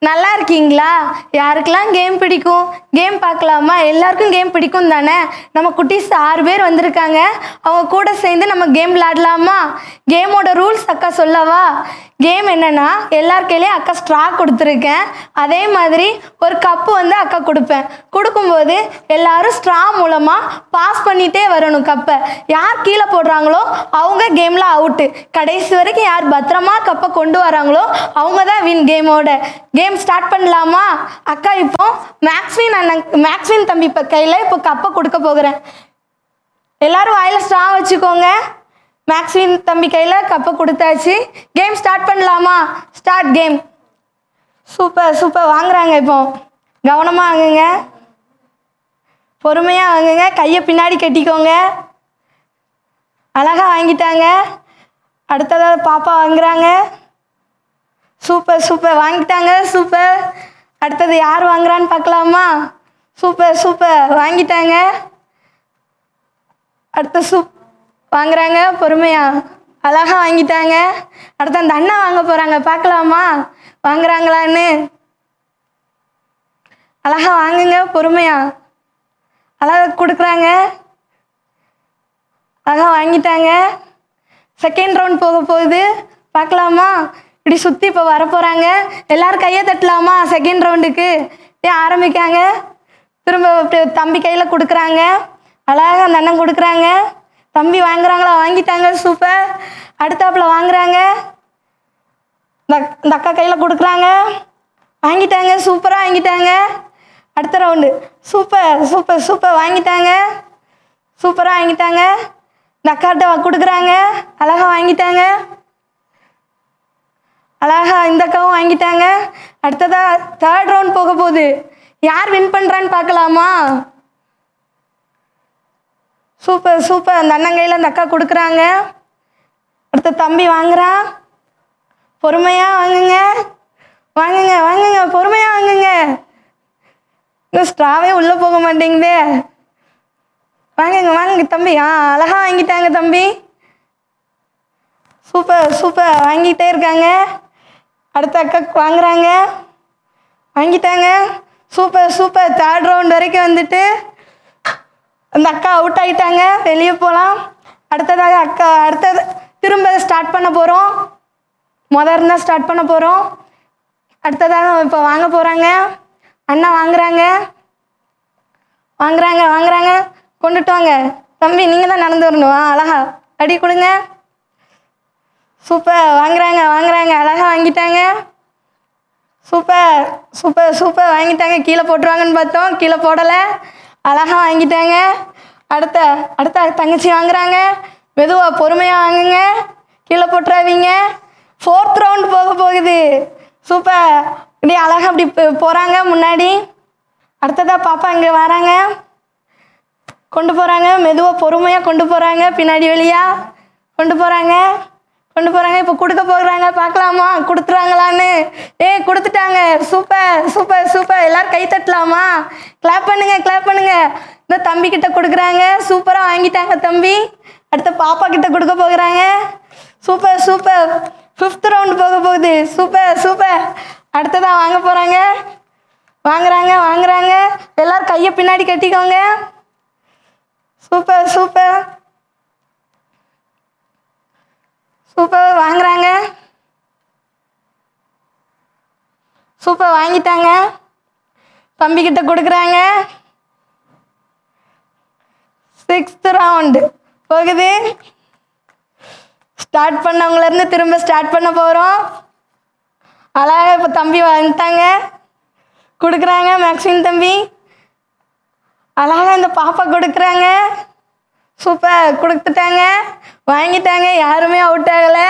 நல்லா இருக்கீங்களா? யாருக்கெல்லாம் கேம் பிடிக்கும்? கேம் பார்க்கலாமா? எல்லாருக்கும் கேம் பிடிக்கும் தானே? நம்ம குட்டீஸ் 6 பேர் வந்திருக்காங்க. அவங்க கூட சேர்ந்து நம்ம கேம் விளையாடலாமா? கேமோட ரூல்ஸ் அக்கா சொல்லவா? கேம் என்னென்னா, எல்லார் கையிலையும் அக்கா ஸ்ட்ரா கொடுத்துருக்கேன். அதே மாதிரி ஒரு கப்பு வந்து அக்கா கொடுப்பேன். கொடுக்கும்போது எல்லாரும் ஸ்ட்ரா மூலமாக பாஸ் பண்ணிகிட்டே வரணும் கப்பை. யார் கீழே போடுறாங்களோ அவங்க கேமில் அவுட்டு. கடைசி வரைக்கும் யார் பத்திரமா கப்பை கொண்டு வராங்களோ அவங்க தான் வின் கேமோட. கேம் ஸ்டார்ட் பண்ணலாமா? அக்கா இப்போ மேக்ஸ்வின் தம்பி இப்போ கையில் இப்போ கப்பை கொடுக்க போகிறேன். எல்லாரும் வாயில் ஸ்ட்ரா வச்சுக்கோங்க. மேக்ஸ்வின் தம்பி கையில் கப்பை கொடுத்தாச்சு. கேம் ஸ்டார்ட் பண்ணலாமா? Start game. Super super. வாங்குறாங்க. இப்போ கவனமாக வாங்குங்க, பொறுமையாக வாங்குங்க, கையை பின்னாடி கட்டிக்கோங்க. அழகாக வாங்கிட்டாங்க. அடுத்ததாக பாப்பா வாங்குறாங்க. சூப்பர் சூப்பர் வாங்கிட்டாங்க. சூப்பர். அடுத்தது யார் வாங்குறான்னு பார்க்கலாமா? சூப்பர் சூப்பர் வாங்கிட்டாங்க. அடுத்த வாங்குறாங்க. பொறுமையா அழகாக வாங்கிட்டாங்க. அடுத்து அந்த அண்ணா வாங்க போகிறாங்க. பார்க்கலாமா வாங்குறாங்களான்னு? அழகாக வாங்குங்க, பொறுமையா. அழகாக கொடுக்குறாங்க. அழகாக வாங்கிட்டாங்க. செகண்ட் ரவுண்ட் போக போகுது. பார்க்கலாமா? இப்படி சுற்றி இப்போ வரப்போகிறாங்க. எல்லோரும் கையை தட்டலாமா? செகண்ட் ரவுண்டுக்கு ஆரம்பிக்காங்க. திரும்ப தம்பி கையில் கொடுக்குறாங்க. அழகாக அந்த அண்ணன் கொடுக்குறாங்க. தம்பி வாங்குறாங்களா? வாங்கிட்டாங்க. சூப்பர். அடுத்தாப்பில் வாங்குறாங்க. இந்த அக்கா கையில் கொடுக்குறாங்க. வாங்கிட்டாங்க. சூப்பராக வாங்கிட்டாங்க. அடுத்த ரவுண்டு. சூப்பர் சூப்பர் சூப்பர் வாங்கிட்டாங்க. சூப்பராக வாங்கிட்டாங்க. இந்த அக்காட்ட கொடுக்குறாங்க. அழகாக வாங்கிட்டாங்க. அழகாக இந்த அக்காவும் வாங்கிட்டாங்க. அடுத்ததாக தேர்ட் ரவுண்ட் போக போகுது. யார் வின் பண்ணுறான்னு பார்க்கலாமா? Super super. அந்த அண்ணன் கையில் அந்த அக்கா கொடுக்குறாங்க. அடுத்த தம்பி வாங்குறான். பொறுமையாக வாங்குங்க, வாங்குங்க வாங்குங்க, பொறுமையாக வாங்குங்க. இன்னும் ஸ்ட்ராவே உள்ளே போக மாட்டேங்குதே. வாங்குங்க வாங்குங்க தம்பி. அழகா வாங்கிட்டாங்க தம்பி. சூப்பர் சூப்பர் வாங்கிட்டே இருக்காங்க. அடுத்த அக்கா வாங்குறாங்க, வாங்கிட்டாங்க. Super super. 3rd ரவுண்ட் வரைக்கும் வந்துட்டு அந்த அக்கா அவுட் ஆகிட்டாங்க, வெளியே போகலாம். அடுத்ததாக அடுத்தது திரும்ப ஸ்டார்ட் பண்ண போகிறோம். இருந்தால் ஸ்டார்ட் பண்ண போகிறோம். அடுத்ததாக இப்போ வாங்க போகிறாங்க. அண்ணா வாங்குறாங்க வாங்குறாங்க வாங்குறாங்க. கொண்டுட்டு வாங்க தம்பி, நீங்கள் தான் நடந்து வரணும். அழகா அடி கொடுங்க. சூப்பர் வாங்குறாங்க வாங்குறாங்க. அழகா வாங்கிட்டாங்க. சூப்பர் சூப்பர் சூப்பர் வாங்கிட்டாங்க. கீழே போட்டுருவாங்கன்னு பார்த்தோம், கீழே போடலை. அழகா வாங்கிட்டாங்க. அடுத்த தங்கச்சி வாங்குறாங்க. மெதுவாக பொறுமையாக வாங்குங்க, கீழே போட்டுறாதீங்க. 4th ரவுண்டு போகுது. சூப்பர். இப்படி அழகாக அப்படி போகிறாங்க முன்னாடி. அடுத்ததாக பாப்பா இங்கே வராங்க, கொண்டு போகிறாங்க. மெதுவாக பொறுமையாக கொண்டு போகிறாங்க, பின்னாடி வழியாக கொண்டு போகிறாங்க. இப்போ கொடுக்க போகிறாங்க, பார்க்கலாமா கொடுத்துறாங்களான்னு. கொடுத்துட்டாங்க. Super super super. எல்லோரும் கை தட்டலாமா? கிளாப் பண்ணுங்க. இந்த தம்பிக்கிட்ட கொடுக்குறாங்க. சூப்பராக வாங்கிட்டாங்க தம்பி. அடுத்த பாப்பா கிட்ட கொடுக்க போகிறாங்க. Super super. 5th ரவுண்டு போகுது. Super super. அடுத்ததாக வாங்க போகிறாங்க. வாங்குறாங்க. எல்லோரும் கையை பின்னாடி கட்டிக்கோங்க. Super super super. வாங்குறாங்க. சூப்பர் வாங்கிட்டாங்க. தம்பிக்கிட்ட கொடுக்குறாங்க. 6th ரவுண்டு போகுது. ஸ்டார்ட் பண்ணவங்களேருந்து திரும்ப ஸ்டார்ட் பண்ண போகிறோம். அழகாக இப்போ தம்பி வந்துட்டாங்க, கொடுக்குறாங்க. மேக்ஸின் தம்பி அழகாக இந்த பாப்பா கொடுக்குறாங்க. சூப்பர். கொடுத்துட்டாங்க, வாங்கிட்டாங்க. யாருமே அவுட் ஆகலை,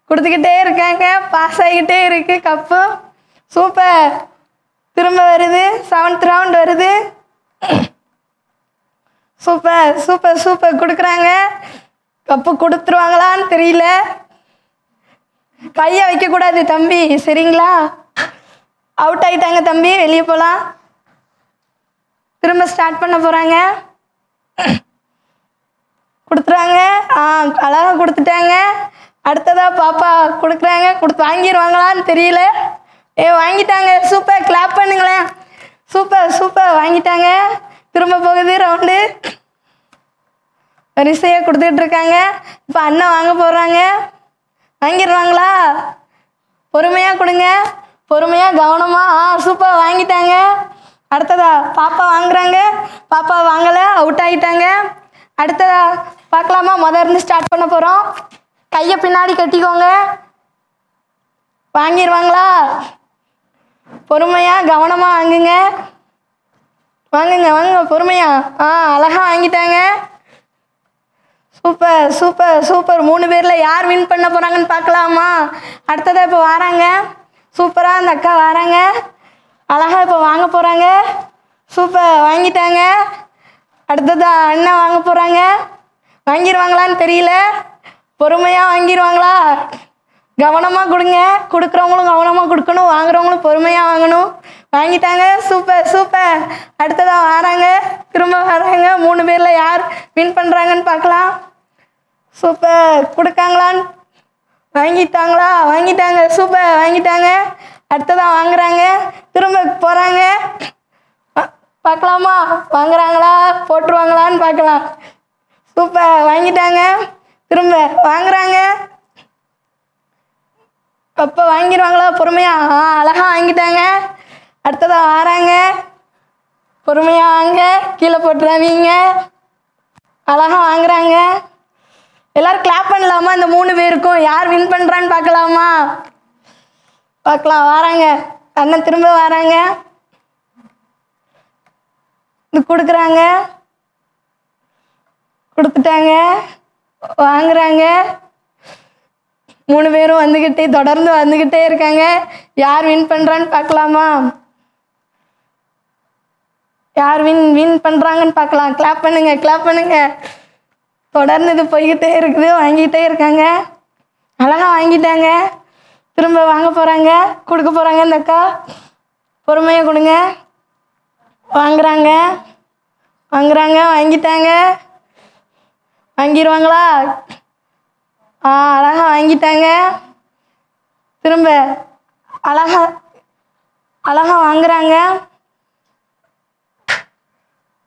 கொடுத்துக்கிட்டே இருக்காங்க. பாஸ் ஆகிக்கிட்டே இருக்கு கப்பு. சூப்பர். திரும்ப வருது. 7th ரவுண்ட் வருது. Super super super. கொடுக்குறாங்க. கப்பு கொடுத்துருவாங்களான்னு தெரியல. கையை வைக்கக்கூடாது தம்பி, சரிங்களா? அவுட் ஆகிட்டாங்க தம்பி, வெளியே போகலாம். திரும்ப ஸ்டார்ட் பண்ண போகிறாங்க. கொடுத்துறாங்க. அழகாக கொடுத்துட்டாங்க. அடுத்ததாக பாப்பா கொடுக்குறாங்க. வாங்கிடுவாங்களான்னு தெரியல. வாங்கிட்டாங்க. சூப்பர். கிளாப் பண்ணுங்களேன். Super super. வாங்கிட்டாங்க. திரும்ப போகுது ரவுண்டு. வரிசையாக கொடுத்துட்டு இருக்காங்க. இப்போ அண்ணன் வாங்க போகிறாங்க. வாங்கிடுவாங்களா? பொறுமையாக கொடுங்க, பொறுமையாக கவனமாக. சூப்பர். வாங்கிட்டாங்க. அடுத்ததா பாப்பா வாங்குறாங்க. பாப்பா வாங்கலை, அவுட் ஆகிட்டாங்க. அடுத்ததா பார்க்கலாமா? இருந்து ஸ்டார்ட் பண்ண போகிறோம். கையை பின்னாடி கட்டிக்கோங்க. வாங்கிடுவாங்களா? பொறுமையாக கவனமாக வாங்குங்க. வாங்குங்க பொறுமையாக. அழகாக வாங்கிட்டாங்க. Super super super. 3 பேரில் யார் வின் பண்ண போகிறாங்கன்னு பார்க்கலாமா? அடுத்ததாக இப்போ வராங்க. சூப்பராக அந்த அக்கா வராங்க. அழகாக இப்போ வாங்க போகிறாங்க. சூப்பர். வாங்கிட்டாங்க. அடுத்ததாக அண்ணன் வாங்க போகிறாங்க. வாங்கிடுவாங்களான்னு தெரியல. பொறுமையாக வாங்கிடுவாங்களா? கவனமாக கொடுங்க. கொடுக்குறவங்களும் கவனமாக கொடுக்கணும், வாங்குறவங்களும் பொறுமையாக வாங்கணும். வாங்கிட்டாங்க. Super super. அடுத்ததாக வராங்க, திரும்ப வராங்க. 3 பேரில் யார் வின் பண்ணுறாங்கன்னு பார்க்கலாம். சூப்பர். கொடுக்காங்களான்னு வாங்கிட்டாங்களா? வாங்கிட்டாங்க. சூப்பர். வாங்கிட்டாங்க. அடுத்ததாக வாங்குறாங்க. திரும்ப போகிறாங்க. பார்க்கலாமா? வாங்குறாங்களா, போட்டுருவாங்களான்னு பார்க்கலாம். சூப்பர். வாங்கிட்டாங்க. திரும்ப வாங்குறாங்க. அப்போ வாங்கிடுவாங்களா? பொறுமையாக. அழகாக வாங்கிட்டாங்க. அடுத்ததாக வராங்க. பொறுமையாக வாங்க, கீழே போட்டுறாதீங்க. அழகாக வாங்குறாங்க. எல்லோரும் கிளாப் பண்ணலாமா? இந்த 3 பேருக்கும் யார் வின் பண்ணுறான்னு பார்க்கலாமா? பார்க்கலாம். வராங்க. அண்ணன் திரும்ப வராங்க. இது கொடுக்குறாங்க. கொடுத்துட்டாங்க. வாங்குறாங்க. 3 பேரும் தொடர்ந்து வந்துக்கிட்டே இருக்காங்க. யார் வின் பண்ணுறான்னு பார்க்கலாமா? யார் வின் பண்ணுறாங்கன்னு பார்க்கலாம். கிளாப் பண்ணுங்க. தொடர்ந்து இது போய்கிட்டே இருக்குது. வாங்கிக்கிட்டே இருக்காங்க. அழகாக வாங்கிட்டாங்க. திரும்ப வாங்க போகிறாங்க, கொடுக்க போகிறாங்க. இந்த அக்கா பொறுமையாக கொடுங்க. வாங்குறாங்க. வாங்கிட்டாங்க. வாங்கிடுவாங்களா? அழகா வாங்கிட்டாங்க. திரும்ப அழகா வாங்குறாங்க.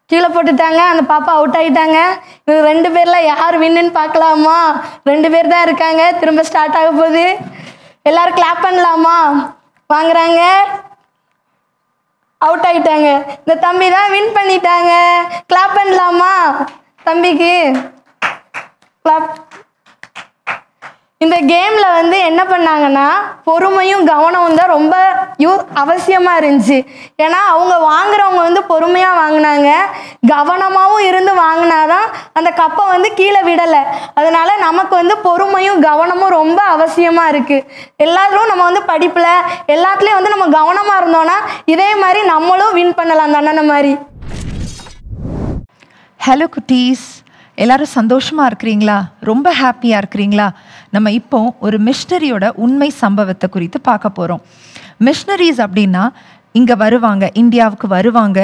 கீழே போட்டுட்டாங்க. அந்த பாப்பா அவுட் ஆகிட்டாங்க. இது 2 பேரில் யார் வின்னுன்னு பார்க்கலாமா? 2 பேர் தான் இருக்காங்க. திரும்ப ஸ்டார்ட் ஆக போகுது. எல்லாரும் கிளாப் பண்ணலாமா? வாங்குறாங்க. அவுட் ஆகிட்டாங்க. இந்த தம்பி தான் வின் பண்ணிட்டாங்க. கிளாப் பண்ணலாமா தம்பிக்கு? கிளாப். இந்த கேமில் வந்து என்ன பண்ணாங்கன்னா பொறுமையும் கவனமும் தான் ரொம்ப அவசியமாக இருந்துச்சு. ஏன்னா அவங்க வாங்குறவங்க வந்து பொறுமையாக வாங்கினாங்க, கவனமாகவும் இருந்து வாங்கினாதான் அந்த கப்பை வந்து கீழே விடலை. அதனால நமக்கு வந்து பொறுமையும் கவனமும் ரொம்ப அவசியமாக இருக்குது. எல்லாத்துலையும் நம்ம வந்து படிப்பில் எல்லாத்துலேயும் வந்து நம்ம கவனமாக இருந்தோன்னா இதே மாதிரி நம்மளும் வின் பண்ணலாம் அந்த அண்ணனை மாதிரி. ஹலோ குட்டீஸ், எல்லாரும் சந்தோஷமாக இருக்கிறீங்களா? ரொம்ப ஹாப்பியாக இருக்கிறீங்களா? நம்ம இப்போ ஒரு மிஷனரியோட உண்மை சம்பவத்தை குறித்து பார்க்க போகிறோம். மிஷனரிஸ் அப்படின்னா இங்கே வருவாங்க, இந்தியாவுக்கு வருவாங்க,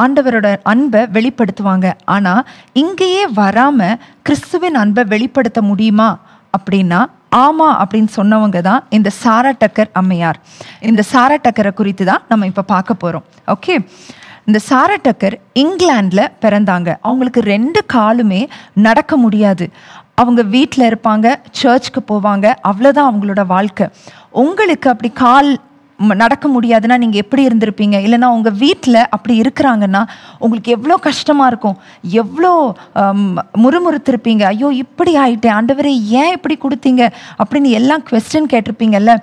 ஆண்டவரோட அன்பை வெளிப்படுத்துவாங்க. ஆனால் இங்கேயே வராமல் கிறிஸ்துவின் அன்பை வெளிப்படுத்த முடியுமா அப்படின்னா ஆமாம் அப்படின்னு சொன்னவங்க தான் இந்த சாரா டக்கர் அம்மையார். இந்த சாரா டக்கரை குறித்து தான் நம்ம இப்போ பார்க்க போகிறோம். ஓகே, இந்த சாரா டக்கர் இங்கிலாண்டில் பிறந்தாங்க. அவங்களுக்கு 2 காலுமே நடக்க முடியாது. அவங்க வீட்டில் இருப்பாங்க, சர்ச்சுக்கு போவாங்க, அவ்வளோதான் அவங்களோட வாழ்க்கை. உங்களுக்கு அப்படி கால் நடக்க முடியாதுன்னா நீங்கள் எப்படி இருந்திருப்பீங்க? இல்லைன்னா உங்கள் வீட்டில் அப்படி இருக்கிறாங்கன்னா உங்களுக்கு எவ்வளோ கஷ்டமாக இருக்கும், எவ்வளோ முறுமுறுத்திருப்பீங்க. ஐயோ இப்படி ஆயிட்டேன் ஆண்டவரே, ஏன் இப்படி கொடுத்தீங்க அப்படின்னு எல்லாம் குவெஸ்டின் கேட்டிருப்பீங்கல்ல.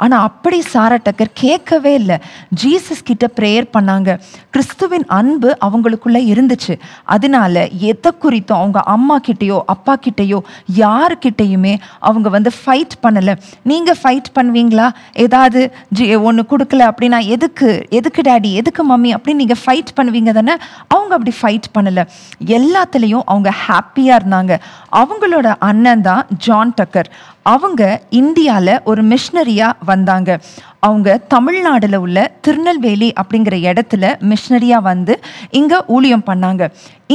ஆனால் அப்படி சாரா டக்கர் கேட்கவே இல்லை. ஜீசஸ் கிட்ட ப்ரேயர் பண்ணாங்க. கிறிஸ்துவின் அன்பு அவங்களுக்குள்ளே இருந்துச்சு. அதனால எதை குறித்தும் அவங்க அம்மா கிட்டேயோ அப்பா கிட்டேயோ யாருக்கிட்டேயுமே அவங்க வந்து ஃபைட் பண்ணலை. நீங்கள் ஃபைட் பண்ணுவீங்களா? ஏதாவது ஒன்று கொடுக்கல அப்படின்னா எதுக்கு டேடி, எதுக்கு மம்மி அப்படின்னு நீங்கள் ஃபைட் பண்ணுவீங்க தானே? அவங்க அப்படி ஃபைட் பண்ணலை. எல்லாத்துலேயும் அவங்க ஹாப்பியாக இருந்தாங்க. அவங்களோட அண்ணன் தான் ஜான் டக்கர். அவங்க இந்தியாவில் ஒரு மிஷனரியாக வந்தாங்க. அவங்க தமிழ்நாட்டில் உள்ள திருநெல்வேலி அப்படிங்கிற இடத்துல மிஷனரியாக வந்து இங்கே ஊழியம் பண்ணாங்க.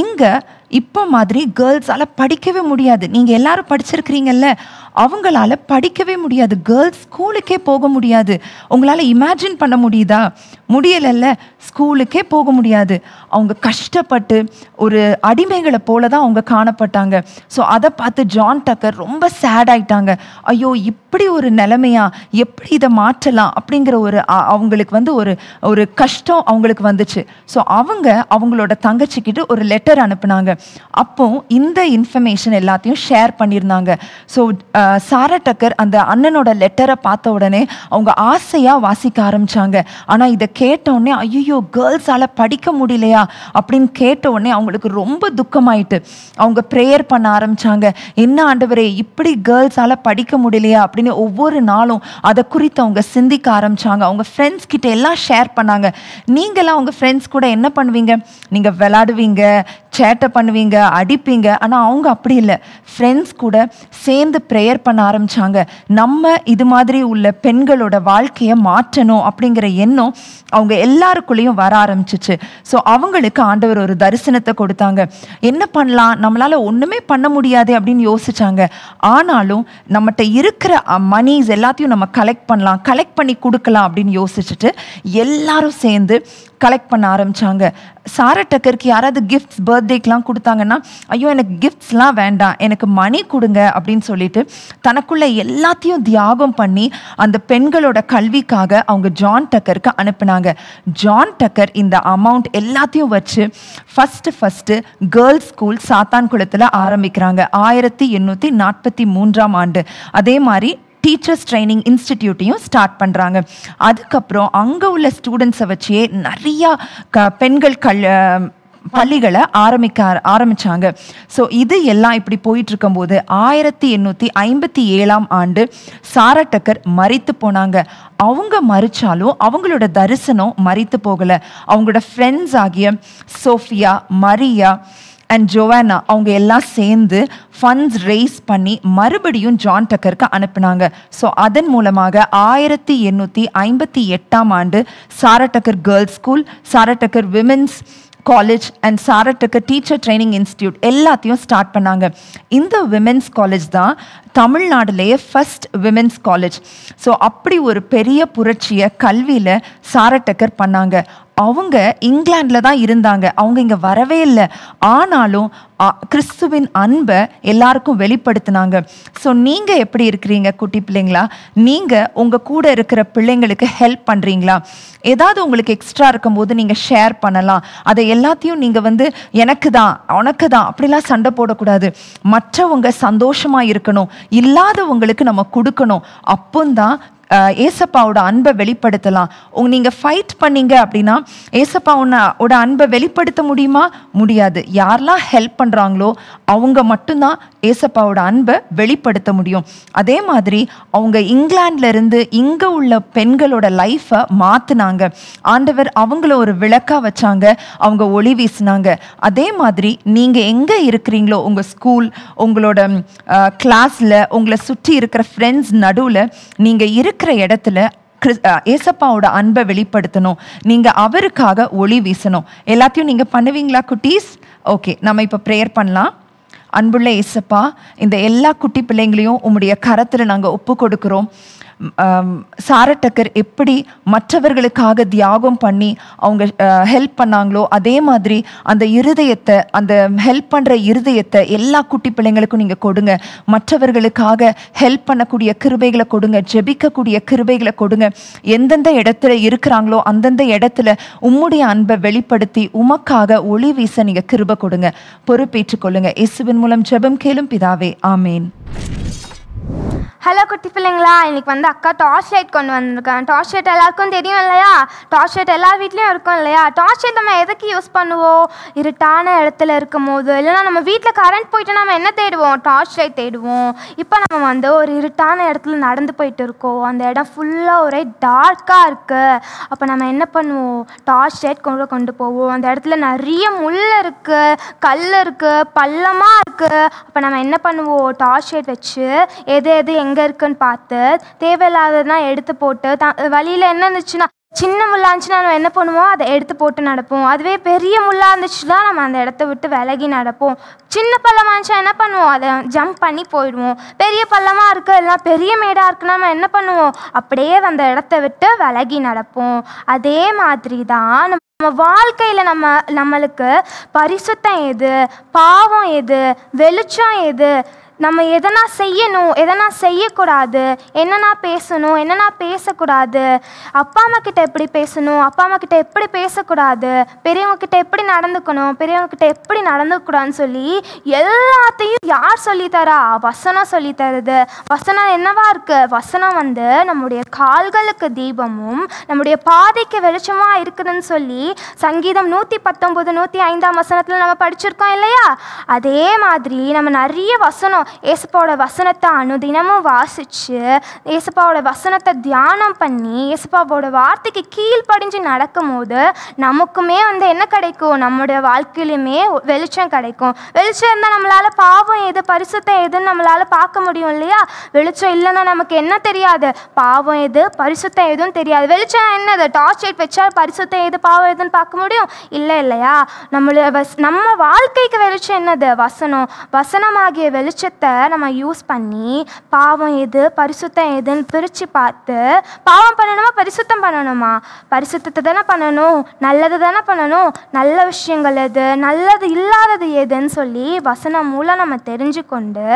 இங்கே இப்போ மாதிரி கேர்ள்ஸால் படிக்கவே முடியாது. நீங்கள் எல்லாரும் படிச்சிருக்கிறீங்கல்ல, அவங்களால படிக்கவே முடியாது. கேர்ள்ஸ் ஸ்கூலுக்கே போக முடியாது. உங்களால் இமேஜின் பண்ண முடியுதா? முடியலைல்ல. ஸ்கூலுக்கே போக முடியாது. அவங்க கஷ்டப்பட்டு ஒரு அடிமைகளை போல தான் அவங்க காணப்பட்டாங்க. ஸோ அதை பார்த்து ஜான் டக்கர் ரொம்ப சேட் ஆயிட்டாங்க. ஐயோ இப்படி ஒரு நிலைமையா, எப்படி இதை மாற்றலாம் அப்படிங்கிற ஒரு அவங்களுக்கு வந்து ஒரு கஷ்டம் அவங்களுக்கு வந்துச்சு. ஸோ அவங்களோட தங்கச்சிக்கிட்டு ஒரு லெட்டர் அனுப்புனாங்க. அப்போ இந்த இன்ஃபர்மேஷன் எல்லாத்தையும் ஷேர் பண்ணியிருந்தாங்க. ஸோ சாரா டக்கர் அந்த அண்ணனோட லெட்டரை பார்த்த உடனே அவங்க ஆசையாக வாசிக்க ஆரம்பித்தாங்க. ஆனால் இதை கேட்டவுடனே ஐயோ கேர்ள்ஸால் படிக்க முடியலையா அப்படின்னு கேட்ட உடனே அவங்களுக்கு ரொம்ப துக்கமாயிட்டு அவங்க ப்ரேயர் பண்ண ஆரம்பித்தாங்க. என்ன ஆண்டவரே, இப்படி கேர்ள்ஸால் படிக்க முடியலையா அப்படின்னு ஒவ்வொரு நாளும் அதை குறித்து அவங்க சிந்திக்க ஆரம்பித்தாங்க. அவங்க ஃப்ரெண்ட்ஸ் கிட்ட எல்லாம் ஷேர் பண்ணாங்க. நீங்களாம் அவங்க ஃப்ரெண்ட்ஸ் கூட என்ன பண்ணுவீங்க? நீங்கள் விளையாடுவீங்க, சேட்டை பண்ணுவீங்க, அடிப்பீங்க. ஆனால் அவங்க அப்படி இல்லை. ஃப்ரெண்ட்ஸ் கூட சேர்ந்து ப்ரேயர் பண்ண ஆரம்பித்தாங்க. நம்ம இது மாதிரி உள்ள பெண்களோட வாழ்க்கையை மாற்றணும் அப்படிங்கிற எண்ணம் அவங்க எல்லாருக்குள்ளேயும் வர ஆரம்பிச்சிச்சு. ஸோ அவங்களுக்கு ஆண்டவர் ஒரு தரிசனத்தை கொடுத்தாங்க. என்ன பண்ணலாம், நம்மளால் ஒன்றுமே பண்ண முடியாது அப்படின்னு யோசிச்சாங்க. ஆனாலும் நம்மகிட்ட இருக்கிற மணிஸ் எல்லாத்தையும் நம்ம கலெக்ட் பண்ணி கொடுக்கலாம் அப்படின்னு யோசிச்சுட்டு எல்லாரும் சேர்ந்து கலெக்ட் பண்ண ஆரம்பித்தாங்க. சாரா டக்கருக்கு யாராவது கிஃப்ட்ஸ் பர்த்டேக்கெலாம் கொடுத்தாங்கன்னா ஐயோ எனக்கு கிஃப்ட்ஸ்லாம் வேண்டாம், எனக்கு மணி கொடுங்க அப்படின்னு சொல்லிட்டு தனக்குள்ள எல்லாத்தையும் தியாகம் பண்ணி அந்த பெண்களோட கல்விக்காக அவங்க ஜான் டக்கருக்கு அனுப்புனாங்க. ஜான் டக்கர் இந்த அமௌண்ட் எல்லாத்தையும் வச்சு ஃபஸ்ட்டு கேர்ள்ஸ் ஸ்கூல் சாத்தான்குளத்தில் ஆரம்பிக்கிறாங்க 1843ஆம் ஆண்டு. அதே மாதிரி டீச்சர்ஸ் ட்ரைனிங் இன்ஸ்டிடியூட்டையும் ஸ்டார்ட் பண்ணுறாங்க. அதுக்கப்புறம் அங்கே உள்ள ஸ்டூடெண்ட்ஸை வச்சே நிறையா பெண்கள் பள்ளிகளை ஆரம்பித்தாங்க. ஸோ இது எல்லாம் இப்படி போயிட்டு இருக்கும்போது 1857ஆம் ஆண்டு சாரா டக்கர் மரித்து போனாங்க. அவங்க மரிச்சாலும் அவங்களோட தரிசனம் மரித்து போகலை. அவங்களோட ஃப்ரெண்ட்ஸ் ஆகிய சோஃபியா, மரியா அண்ட் ஜோவானா அவங்க எல்லாம் சேர்ந்து ஃபண்ட்ஸ் ரேஸ் பண்ணி மறுபடியும் ஜான் டக்கருக்கு அனுப்புனாங்க. ஸோ அதன் மூலமாக 1858ஆம் ஆண்டு Sarah Tucker girls school, Sarah Tucker women's college and சாரட்டுக்கு டீச்சர் ட்ரைனிங் இன்ஸ்டியூட் எல்லாத்தையும் ஸ்டார்ட் பண்ணாங்க. இந்த விமென்ஸ் காலேஜ் தான் தமிழ்நாடுலேயே ஃபர்ஸ்ட் விமென்ஸ் காலேஜ். ஸோ அப்படி ஒரு பெரிய புரட்சியை கல்வியில் சாரட்டக்கர் பண்ணாங்க. அவங்க இங்கிலாண்டில் தான் இருந்தாங்க, அவங்க இங்கே வரவே இல்லை. ஆனாலும் கிறிஸ்துவின் அன்பை எல்லாருக்கும் வெளிப்படுத்தினாங்க. ஸோ நீங்கள் எப்படி இருக்கிறீங்க குட்டி பிள்ளைங்களா? நீங்கள் உங்கள் கூட இருக்கிற பிள்ளைங்களுக்கு ஹெல்ப் பண்ணுறீங்களா? ஏதாவது உங்களுக்கு எக்ஸ்ட்ரா இருக்கும்போது நீங்கள் ஷேர் பண்ணலாம். அதை எல்லாத்தையும் நீங்கள் எனக்கு தான் உனக்கு தான் அப்படிலாம் சண்டை போடக்கூடாது. மற்றவங்க சந்தோஷமாக இருக்கணும், இல்லாதவங்களுக்கு நம்ம கொடுக்கணும். அப்போந்தான் ஏசப்பாவோட அன்பை வெளிப்படுத்தலாம். நீங்கள் ஃபைட் பண்ணீங்க அப்படின்னா ஏசப்பாவோட அன்பை வெளிப்படுத்த முடியுமா? முடியாது. யாரெல்லாம் ஹெல்ப் பண்ணுறாங்களோ அவங்க மட்டும்தான் ஏசப்பாவோட அன்பை வெளிப்படுத்த முடியும். அதே மாதிரி அவங்க இங்கிலாந்துலேருந்து இங்கே உள்ள பெண்களோட லைஃப்பை மாற்றினாங்க. ஆண்டவர் அவங்கள ஒரு விளக்காக வச்சாங்க, அவங்க ஒளி வீசினாங்க. அதே மாதிரி நீங்கள் எங்கே இருக்கிறீங்களோ, உங்கள் ஸ்கூல், உங்களோட கிளாஸில், உங்களை சுற்றி இருக்கிற ஃப்ரெண்ட்ஸ் நடுவில் நீங்கள் இருக்கிற இடத்துல ஏசப்பாவோட அன்பை வெளிப்படுத்தணும். நீங்கள் அவருக்காக ஒளி வீசணும். எல்லாத்தையும் நீங்கள் பண்ணுவீங்களா குட்டீஸ்? ஓகே, நம்ம இப்போ ப்ரேயர் பண்ணலாம். அன்புள்ள ஏசப்பா, இந்த எல்லா குட்டி பிள்ளைங்களையும் உம்முடைய கரத்தில் நாங்கள் ஒப்பு கொடுக்குறோம். சாரட்டக்கர் எப்படி மற்றவர்களுக்காக தியாகம் பண்ணி அவங்க ஹெல்ப் பண்ணாங்களோ அதே மாதிரி அந்த இருதயத்தை, அந்த ஹெல்ப் பண்ணுற இருதயத்தை எல்லா குட்டி பிள்ளைங்களுக்கும் நீங்கள் கொடுங்க. மற்றவர்களுக்காக ஹெல்ப் பண்ணக்கூடிய கிருபைகளை கொடுங்க, ஜெபிக்கக்கூடிய கிருபைகளை கொடுங்க. எந்தெந்த இடத்துல இருக்கிறாங்களோ அந்தந்த இடத்துல உம்முடைய அன்பை வெளிப்படுத்தி உமக்காக ஒளி வீச நீங்கள் கிருபை கொடுங்க. பொறுப்பேற்றுக் கொள்ளுங்க. இயேசுவின் மூலம் ஜெபம் கேளும் பிதாவே, ஆமேன். ஹலோ குட்டி பிள்ளைங்களா, இன்றைக்கி அக்கா டார்ச் லைட் கொண்டு வந்திருக்கேன். டார்ச் லைட் எல்லாருக்கும் தெரியும் இல்லையா? டார்ச் லைட் எல்லார் வீட்லேயும் இருக்கும் இல்லையா? டார்ச் லைட் நம்ம எதுக்கு யூஸ் பண்ணுவோம்? இருட்டான இடத்துல இருக்கும் போது, இல்லைனா நம்ம வீட்டில் கரண்ட் போயிட்டு நம்ம என்ன தேடுவோம்? டார்ச் லைட் தேடுவோம். இப்போ நம்ம ஒரு இருட்டான இடத்துல நடந்து போயிட்டு இருக்கோம், அந்த இடம் ஃபுல்லாக ஒரே டார்க்காக இருக்குது. அப்போ நம்ம என்ன பண்ணுவோம்? டார்ச் லைட் கொண்டு போவோம். அந்த இடத்துல நிறைய முள் இருக்குது, கல் இருக்குது, பள்ளமாக இருக்குது. அப்போ நம்ம என்ன பண்ணுவோம்? டார்ச் லைட் வச்சு எது எங்கே இருக்குன்னு பார்த்து தேவையில்லாததுனா எடுத்து போட்டு, வழியில் என்ன இருந்துச்சுன்னா சின்ன முள்ளா இருந்துச்சுன்னா நம்ம என்ன பண்ணுவோம்? அதை எடுத்து போட்டு நடப்போம். அதுவே பெரிய முள்ளாக இருந்துச்சுன்னா நம்ம அந்த இடத்த விட்டு விலகி நடப்போம். சின்ன பள்ளமாக இருந்துச்சுன்னா என்ன பண்ணுவோம்? அதை ஜம்ப் பண்ணி போயிடுவோம். பெரிய பள்ளமாக இருக்குது, இல்லைனா பெரிய மேடாக இருக்குன்னா நம்ம என்ன பண்ணுவோம்? அப்படியே அந்த இடத்த விட்டு விலகி நடப்போம். அதே மாதிரி தான் நம்ம வாழ்க்கையில் நம்மளுக்கு பரிசுத்தம் எது, பாவம் எது, வெளிச்சம் எது, நம்ம எதனா செய்யணும், எதனா செய்யக்கூடாது, என்னென்னா பேசணும், என்னென்னா பேசக்கூடாது, அப்பா அம்மா கிட்ட எப்படி பேசணும், அப்பா அம்மா கிட்ட எப்படி பேசக்கூடாது, பெரியவங்க கிட்ட எப்படி நடந்துக்கணும், பெரியவங்க கிட்ட எப்படி நடந்துக்கூடாதுன்னு சொல்லி எல்லாத்தையும் யார் சொல்லித்தரா? வசனம் சொல்லித்தருது. வசனம் என்னவா இருக்குது? வசனம் நம்முடைய கால்களுக்கு தீபமும் நம்முடைய பாதைக்கு வெளிச்சமாக இருக்குதுன்னு சொல்லி சங்கீதம் 119, 105 வசனத்தில் நம்ம படிச்சிருக்கோம் இல்லையா? அதே மாதிரி நம்ம நிறைய வசனம் ஏசப்பாவோட வசனத்தை அனுதினமும் வாசித்து, ஏசப்பாவோட வசனத்தை தியானம் பண்ணி, ஏசப்பாவோட வார்த்தைக்கு கீழ்ப்படிஞ்சு நடக்கும் போது நமக்குமே என்ன கிடைக்கும்? நம்முடைய வாழ்க்கையிலுமே வெளிச்சம் கிடைக்கும். வெளிச்சம் இருந்தால் நம்மளால் பாவம் எது, பரிசுத்தம் எதுன்னு நம்மளால் பார்க்க முடியும் இல்லையா? வெளிச்சம் இல்லைன்னா நமக்கு என்ன தெரியாது? பாவம் எது, பரிசுத்தம் எதுவும் தெரியாது. வெளிச்சம் என்னது? டார்ச் லைட் வச்சா பரிசுத்தம் எது, பாவம் எதுன்னு பார்க்க முடியும்? இல்லை இல்லையா? நம்ம வாழ்க்கைக்கு வெளிச்சம் என்னது? வசனம். வசனமாகிய வெளிச்சத்தை நம்ம யூஸ் பண்ணி பாவம் எது, பரிசுத்தம் எதுன்னு பிரித்து பார்த்து, பாவம் பண்ணணுமா பரிசுத்தம் பண்ணணுமா? பரிசுத்தத்தை தானே பண்ணணும், நல்லது தானே பண்ணணும். நல்ல விஷயங்கள் எது, நல்லது இல்லாதது எதுன்னு சொல்லி வசனம் மூலம் நம்ம தெரிஞ்சு கொண்டு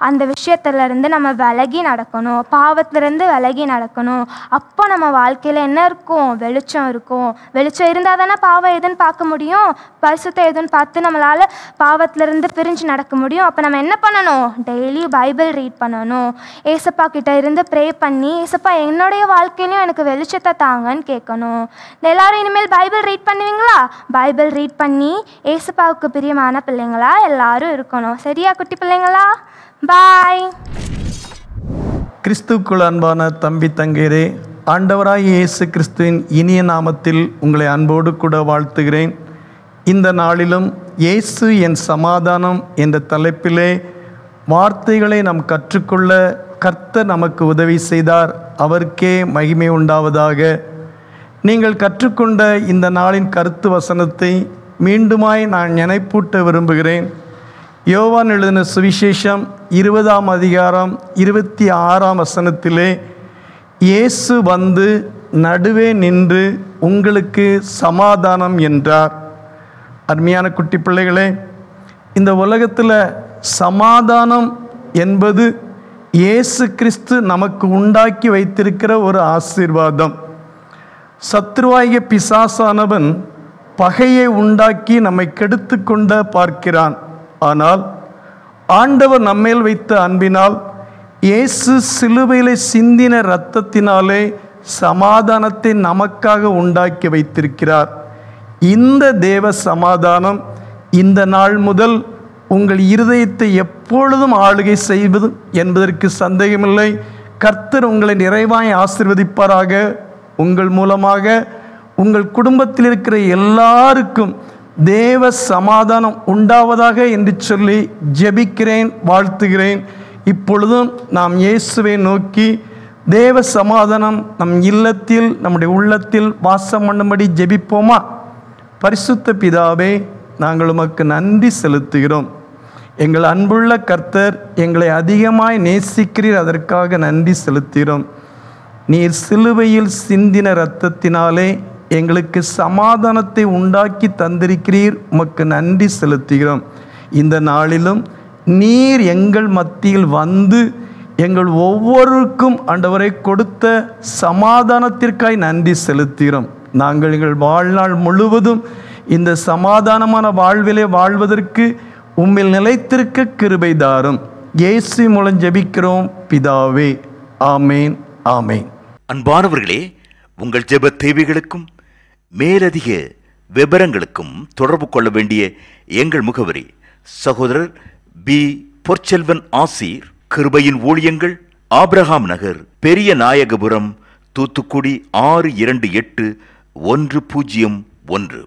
அந்த விஷயத்துலேருந்து நம்ம விலகி நடக்கணும், பாவத்திலேருந்து விலகி நடக்கணும். அப்போ நம்ம வாழ்க்கையில் என்ன இருக்கும்? வெளிச்சம் இருக்கும். வெளிச்சம் இருந்தால் தானே பாவம் எதுன்னு பார்க்க முடியும், பரிசுத்தம் எதுன்னு பார்த்து நம்மளால் பாவத்திலேருந்து பிரிஞ்சு நடக்க முடியும். அப்போ நம்ம என்ன பண்ணணும்? டெய்லி பைபிள் ரீட் பண்ணணும். ஏசப்பா கிட்ட இருந்து ப்ரே பண்ணி, ஏசப்பா என்னுடைய வாழ்க்கையிலையும் எனக்கு வெளிச்சத்தை தாங்கன்னு கேட்கணும். எல்லாரும் இனிமேல் பைபிள் ரீட் பண்ணுவீங்களா? பைபிள் ரீட் பண்ணி ஏசப்பாவுக்கு பிரியமான பிள்ளைங்களா எல்லாரும் இருக்கணும். சரியா குட்டி பிள்ளைங்களா? பாய். கிறிஸ்துக்குள் அன்பான தம்பி தங்கையரே, ஆண்டவராய் இயேசு கிறிஸ்துவின் இனிய நாமத்தில் உங்களை அன்போடு கூட வாழ்த்துகிறேன். இந்த நாளிலும் இயேசு என் சமாதானம் என்ற தலைப்பிலே வார்த்தைகளை நாம் கற்றுக்கொள்ள கர்த்தர் நமக்கு உதவி செய்தார். அவருக்கே மகிமை உண்டாவதாக. நீங்கள் கற்றுக்கொண்ட இந்த நாளின் கருத்து வசனத்தை மீண்டுமாய் நான் நினைப்பூட்ட விரும்புகிறேன். யோவான் எழுதின சுவிசேஷம் 20ஆம் அதிகாரம் 26ஆம் வசனத்திலே இயேசு வந்து நடுவே நின்று உங்களுக்கு சமாதானம் என்றார். அருமையான குட்டி பிள்ளைகளே, இந்த உலகத்தில் சமாதானம் என்பது இயேசு கிறிஸ்து நமக்கு உண்டாக்கி வைத்திருக்கிற ஒரு ஆசீர்வாதம். சத்ருவாகிய பிசாசானவன் பகையை உண்டாக்கி நம்மை கெடுத்து கொண்ட பார்க்கிறான். ஆனால் ஆண்டவர் நம்மேல் வைத்த அன்பினால், இயேசு சிலுவையிலே சிந்தின இரத்தத்தினாலே சமாதானத்தை நமக்காக உண்டாக்கி வைத்திருக்கிறார். இந்த தேவ சமாதானம் இந்த நாள் முதல் உங்கள் இருதயத்தை எப்பொழுதும் ஆளுகை செய்வது என்பதற்கு சந்தேகமில்லை. கர்த்தர் உங்களை நிறைவாய் ஆசீர்வதிப்பாராக. உங்கள் மூலமாக உங்கள் குடும்பத்தில் இருக்கிற எல்லாருக்கும் தேவ சமாதானம் உண்டாவதாக என்று சொல்லி ஜெபிக்கிறேன், வாழ்த்துகிறேன். இப்பொழுதும் நாம் இயேசுவை நோக்கி தேவ சமாதானம் நம் இல்லத்தில், நம்முடைய உள்ளத்தில் வாசம் பண்ணும்படி ஜெபிப்போமா? பரிசுத்த பிதாவே, நாங்கள் உமக்கு நன்றி செலுத்துகிறோம். எங்கள் அன்புள்ள கர்த்தர், எங்களை அதிகமாய் நேசிக்கிறீர், அதற்காக நன்றி செலுத்துகிறோம். நீர் சிலுவையில் சிந்தின இரத்தத்தினாலே எங்களுக்கு சமாதானத்தை உண்டாக்கி தந்திருக்கிறீர், உமக்கு நன்றி செலுத்துகிறோம். இந்த நாளிலும் நீர் எங்கள் மத்தியில் வந்து எங்கள் ஒவ்வொருவருக்கும் ஆண்டவரை கொடுத்த சமாதானத்திற்காய் நன்றி செலுத்துகிறோம். நாங்கள் எங்கள் வாழ்நாள் முழுவதும் இந்த சமாதானமான வாழ்விலே வாழ்வதற்கு உம்மில் நிலைத்திருக்க கிருபை தாரும். இயேசு மூலம் ஜெபிக்கிறோம் பிதாவே, ஆமேன், ஆமேன். அன்பானவர்களே, உங்கள் ஜெப தேவைகளுக்கும் மேலதிக விவரங்களுக்கும் தொடர்பு கொள்ள வேண்டிய எங்கள் முகவரி: சகோதரர் பி. பொற்செல்வன் ஆசீர், கிருபையின் ஊழியங்கள், ஆபிரகாம் நகர், பெரிய நாயகபுரம், தூத்துக்குடி 628101.